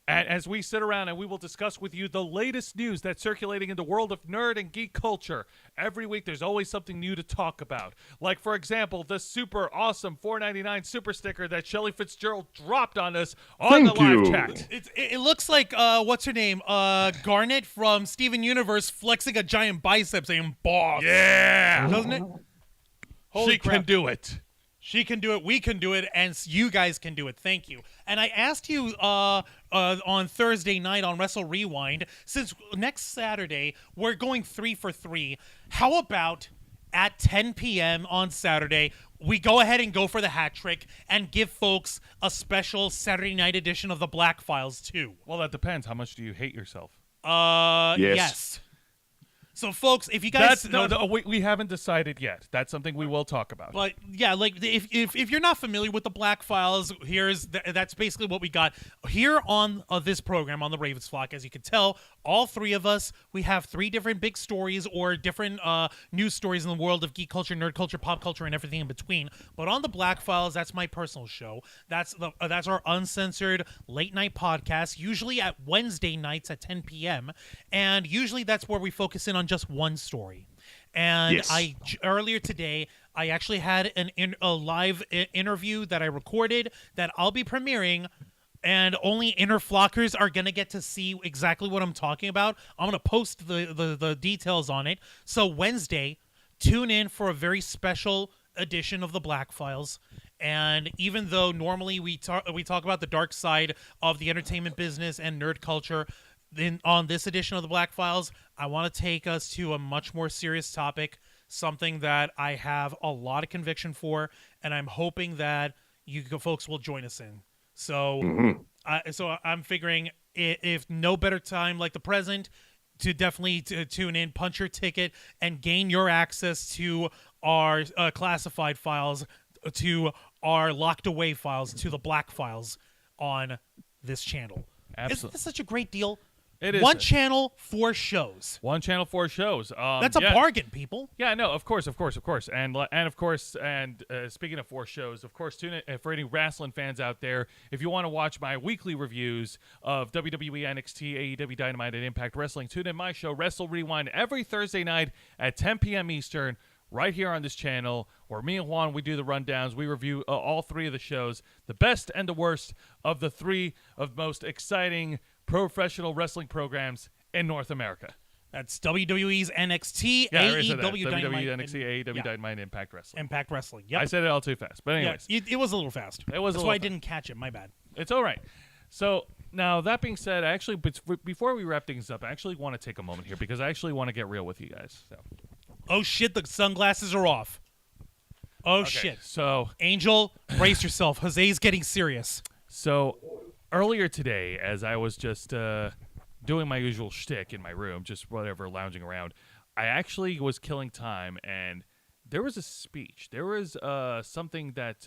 S2: And as we sit around and we will discuss with you the latest news that's circulating in the world of nerd and geek culture. Every week there's always something new to talk about. Like, for example, the super awesome $4.99 super sticker that Shelly Fitzgerald dropped on us on
S4: Thank
S2: the live
S4: you.
S2: chat.
S3: It looks like, what's her name? Garnet from Steven Universe flexing a giant bicep saying, boss.
S2: Yeah!
S3: Doesn't it? Holy
S2: She
S3: crap.
S2: can do it.
S3: She can do it, we can do it, and you guys can do it. Thank you. And I asked you on Thursday night on Wrestle Rewind, since next Saturday we're going 3 for 3, how about at 10 p.m. on Saturday, we go ahead and go for the hat trick and give folks a special Saturday night edition of the Black Files too.
S2: Well, that depends. How much do you hate yourself?
S3: Yes. So, folks, if you guys
S2: we haven't decided yet. That's something we will talk about.
S3: But yeah, like if you're not familiar with the Black Files, that's basically what we got here on this program on the Ravens Flock. As you can tell, all three of us, we have 3 different big stories or different news stories in the world of geek culture, nerd culture, pop culture, and everything in between. But on the Black Files, that's my personal show. That's our uncensored late night podcast, usually at Wednesday nights at 10 p.m. And usually that's where we focus in on just one story. And
S4: Yes.
S3: earlier today, I actually had a live interview that I recorded that I'll be premiering, and only inner flockers are going to get to see exactly what I'm talking about. I'm going to post the details on it. So Wednesday, tune in for a very special edition of the Black Files. And even though normally we talk about the dark side of the entertainment business and nerd culture, on this edition of the Black Files, I want to take us to a much more serious topic, something that I have a lot of conviction for, and I'm hoping that you folks will join us in. So, I'm figuring if no better time like the present to definitely tune in, punch your ticket, and gain your access to our classified files, to our locked away files, to the Black Files on this channel.
S2: Absolutely.
S3: Isn't this such a great deal?
S2: It is.
S3: One channel, 4 shows.
S2: One channel, 4 shows.
S3: That's a bargain, people.
S2: Yeah, no, of course, and of course, and speaking of 4 shows, of course, tune in for any wrestling fans out there. If you want to watch my weekly reviews of WWE, NXT, AEW, Dynamite, and Impact Wrestling, tune in my show, Wrestle Rewind, every Thursday night at 10 p.m. Eastern, right here on this channel, where me and Juan, we do the rundowns. We review all 3 of the shows, the best and the worst of the 3 of most exciting professional wrestling programs in North America.
S3: That's WWE's NXT,
S2: Yeah, I already said that.
S3: AEW, Dynamite,
S2: WWE, NXT, AEW,
S3: yeah.
S2: Dynamite, and Impact Wrestling.
S3: Impact Wrestling. Yep.
S2: I said it all too fast. But anyways,
S3: Yeah, it was a little fast.
S2: It was a
S3: That's
S2: little
S3: why I
S2: fast.
S3: didn't catch it. My bad.
S2: it's all right. So now that being said, I actually, before we wrap things up, I actually want to take a moment here because I actually want to get real with you guys. So.
S3: Oh, shit, the sunglasses are off. Oh,
S2: Okay,
S3: shit.
S2: So
S3: Angel, brace yourself. Jose's getting serious.
S2: Earlier today, as I was just doing my usual shtick in my room, just whatever, lounging around, I actually was killing time, and there was a speech. There was something that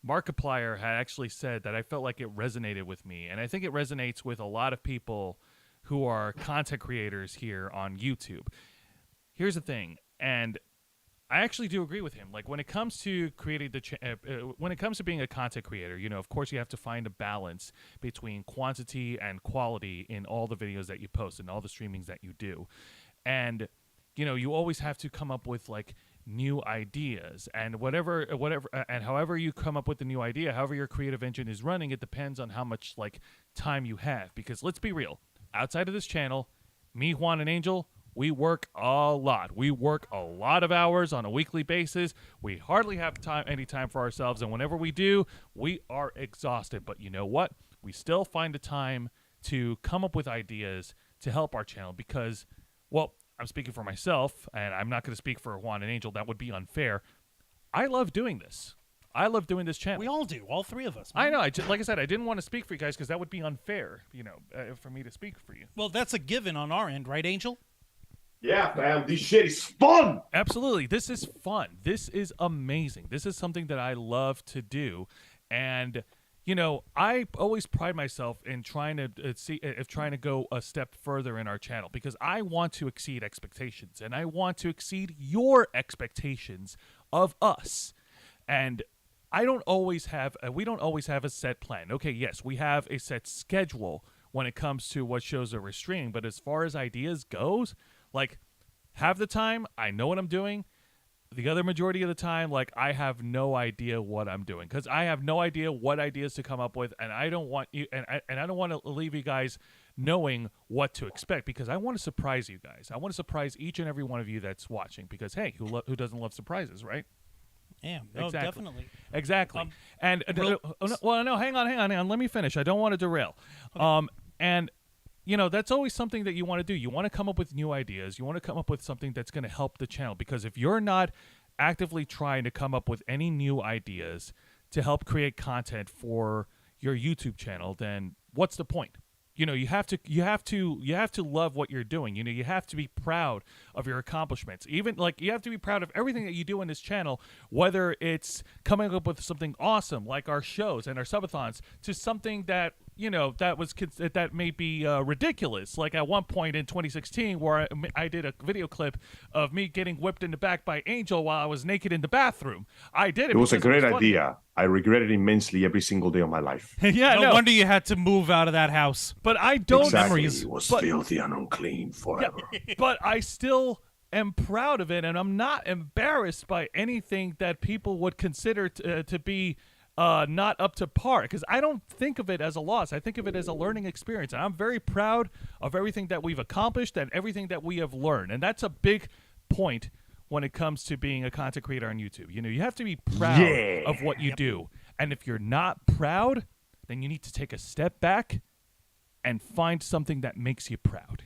S2: Markiplier had actually said that I felt like it resonated with me, and I think it resonates with a lot of people who are content creators here on YouTube. Here's the thing, and I actually do agree with him. Like, when it comes to creating when it comes to being a content creator, of course you have to find a balance between quantity and quality in all the videos that you post and all the streamings that you do. And, you always have to come up with like new ideas, and whatever, and however you come up with the new idea, however your creative engine is running, it depends on how much like time you have. Because let's be real, outside of this channel, me, Juan, and Angel, We work a lot. We work a lot of hours on a weekly basis. We hardly have any time for ourselves, and whenever we do, we are exhausted. But you know what? We still find the time to come up with ideas to help our channel because, well, I'm speaking for myself, and I'm not going to speak for Juan and Angel. That would be unfair. I love doing this. I love doing this channel.
S3: We all do, all three of us.
S2: I know. Like I said, I didn't want to speak for you guys because that would be unfair, for me to speak for you.
S3: Well, that's a given on our end, right, Angel?
S4: Yeah, fam, this shit is fun.
S2: Absolutely. This is fun. This is amazing. This is something that I love to do. And, I always pride myself in trying to go a step further in our channel because I want to exceed expectations and I want to exceed your expectations of us. And we don't always have a set plan. Okay, yes, we have a set schedule when it comes to what shows that we're streaming, but as far as ideas goes, like half the time I know what I'm doing. The other majority of the time, like I have no idea what I'm doing because I have no idea what ideas to come up with, and I don't want you and I don't want to leave you guys knowing what to expect because I want to surprise you guys. I want to surprise each and every one of you that's watching because hey, who doesn't love surprises, right?
S3: Yeah, no,
S2: Exactly.
S3: definitely.
S2: Exactly. And
S3: real-
S2: hang on. Let me finish. I don't want to derail.
S3: Okay.
S2: And that's always something that you want to do. You want to come up with new ideas. You want to come up with something that's going to help the channel because if you're not actively trying to come up with any new ideas to help create content for your YouTube channel, then what's the point? You have to love what you're doing. You have to be proud of your accomplishments. Even like you have to be proud of everything that you do in this channel, whether it's coming up with something awesome like our shows and our subathons to something that that may be ridiculous. Like at one point in 2016 where I did a video clip of me getting whipped in the back by Angel while I was naked in the bathroom. I did it.
S4: It was a
S2: because
S4: great
S2: funny.
S4: idea. I regret it immensely every single day of my life.
S2: Yeah,
S3: No wonder you had to move out of that house.
S2: But I don't
S4: Exactly.
S3: memories,
S4: It was
S2: but-
S4: filthy and unclean forever.
S2: but I still am proud of it, and I'm not embarrassed by anything that people would consider to be not up to par. Because I don't think of it as a loss. I think of it as a learning experience, and I'm very proud of everything that we've accomplished and everything that we have learned. And that's a big point when it comes to being a content creator on YouTube. You have to be proud of what you do, and if you're not proud, then you need to take a step back and find something that makes you proud.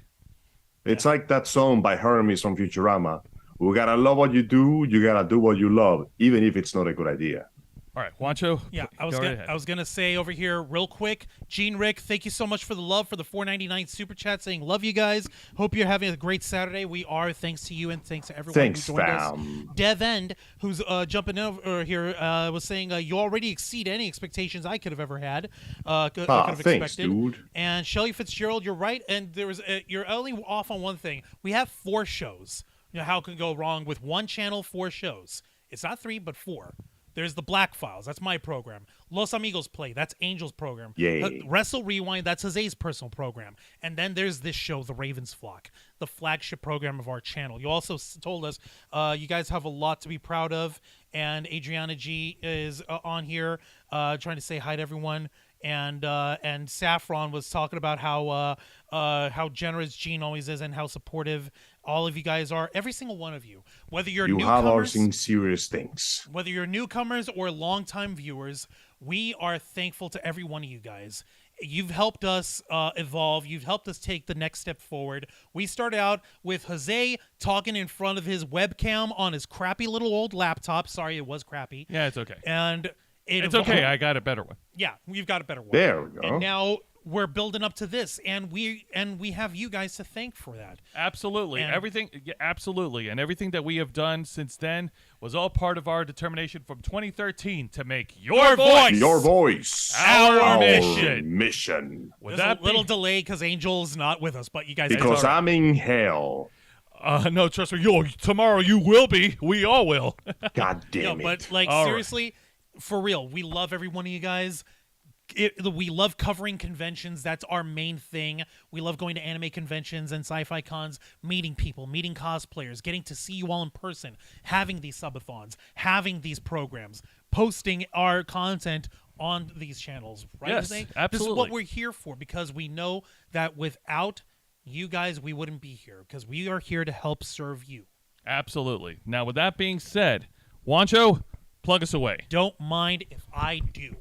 S4: It's like that song by Hermes from Futurama. We gotta love what you do. You gotta do what you love, even if it's not a good idea.
S2: All right, Juancho.
S3: Yeah, I
S2: go right ahead.
S3: was gonna say over here real quick, Gene Rick, thank you so much for the love for the $4.99 super chat, saying love you guys. Hope you're having a great Saturday. We are, thanks to you and thanks to everyone
S4: Thanks,
S3: who joined
S4: fam.
S3: us. Dev End, who's jumping over here, was saying you already exceed any expectations I could have ever had. Could have
S4: thanks,
S3: expected.
S4: dude.
S3: And Shelly Fitzgerald, you're right. And there was you're only off on one thing. We have 4 shows. How can go wrong with one channel? 4 shows. It's not 3, but 4. There's the Black Files. That's my program. Los Amigos Play. That's Angel's program.
S4: Yay.
S3: Wrestle Rewind. That's Jose's personal program. And then there's this show, The Ravens Flock, the flagship program of our channel. You also told us you guys have a lot to be proud of. And Adriana G is on here trying to say hi to everyone. And Saffron was talking about how generous Gene always is and how supportive all of you guys are. Every single one of you, whether you're
S4: You have our
S3: newcomers,
S4: sincere things.
S3: whether you're newcomers or longtime viewers, we are thankful to every one of you guys. You've helped us evolve. You've helped us take the next step forward. We started out with Jose talking in front of his webcam on his crappy little old laptop. Sorry, it was crappy.
S2: Yeah, it's okay.
S3: And
S2: It's okay. I got a better one.
S3: Yeah, we've got a better one.
S4: There we go.
S3: And now we're building up to this, and we have you guys to thank for that.
S2: Absolutely.
S3: And-
S2: Everything. Yeah, absolutely. And everything that we have done since then was all part of our determination from 2013 to make your voice
S4: Your voice.
S2: our mission.
S4: mission.
S2: With
S3: There's
S2: that
S3: a little
S2: being-
S3: delay because Angel's not with us, but you guys.
S4: Because
S2: all right.
S4: I'm in hell.
S2: no, trust me. Tomorrow you will be. We all will.
S4: God
S3: No,
S4: damn it.
S3: but like
S2: All right.
S3: seriously, for real, we love every one of you guys. We love covering conventions. That's our main thing. We love going to anime conventions and sci-fi cons, meeting people, meeting cosplayers, getting to see you all in person, having these subathons, having these programs, posting our content on these channels. Right?
S2: Yes,
S3: Jose? This is
S2: absolutely.
S3: what we're here for because we know that without you guys, we wouldn't be here because we are here to help serve you.
S2: Absolutely. Now, with that being said, Wancho, plug us away.
S3: Don't mind if I do.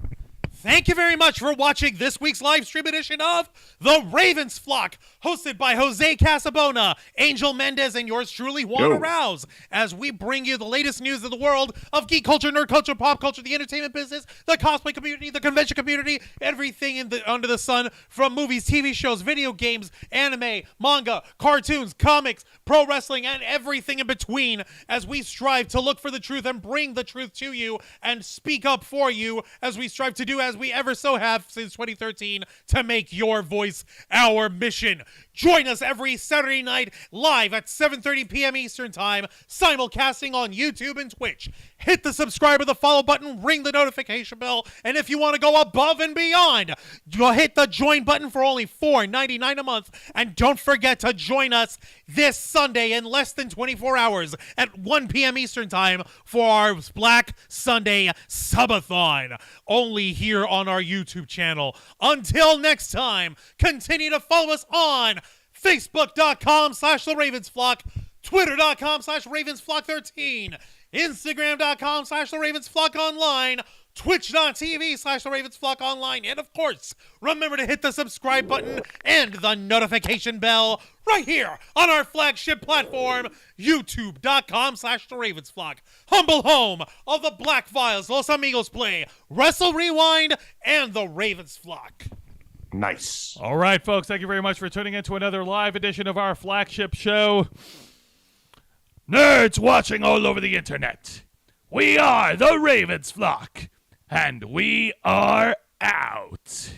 S3: Thank you very much for watching this week's live stream edition of The Ravens Flock, hosted by Jose Casabona, Angel Mendez, and yours truly, Juan
S4: Yo.
S3: Arouse, as we bring you the latest news of the world of geek culture, nerd culture, pop culture, the entertainment business, the cosplay community, the convention community, everything under the sun, from movies, TV shows, video games, anime, manga, cartoons, comics, pro wrestling, and everything in between, as we strive to look for the truth and bring the truth to you and speak up for you, as we strive to do as we ever so have since 2013 to make your voice our mission. Join us every Saturday night live at 7:30 p.m. Eastern Time, simulcasting on YouTube and Twitch. Hit the subscribe or the follow button, ring the notification bell, and if you want to go above and beyond, you'll hit the join button for only $4.99 a month. And don't forget to join us this Sunday in less than 24 hours at 1 p.m. Eastern Time for our Black Sunday Subathon, only here on our YouTube channel. Until next time, continue to follow us on Facebook.com/TheRavensFlock, Twitter.com/RavensFlock13, Instagram.com/TheRavensFlockOnline, Twitch.tv/TheRavensFlockOnline, and of course, remember to hit the subscribe button and the notification bell right here on our flagship platform, YouTube.com/TheRavensFlock, humble home of the Black Files, Los Amigos Play, Wrestle Rewind, and The Ravens Flock.
S4: Nice.
S2: All right, folks, thank you very much for tuning in to another live edition of our flagship show. Nerds watching all over the internet. We are the Ravens Flock, and we are out.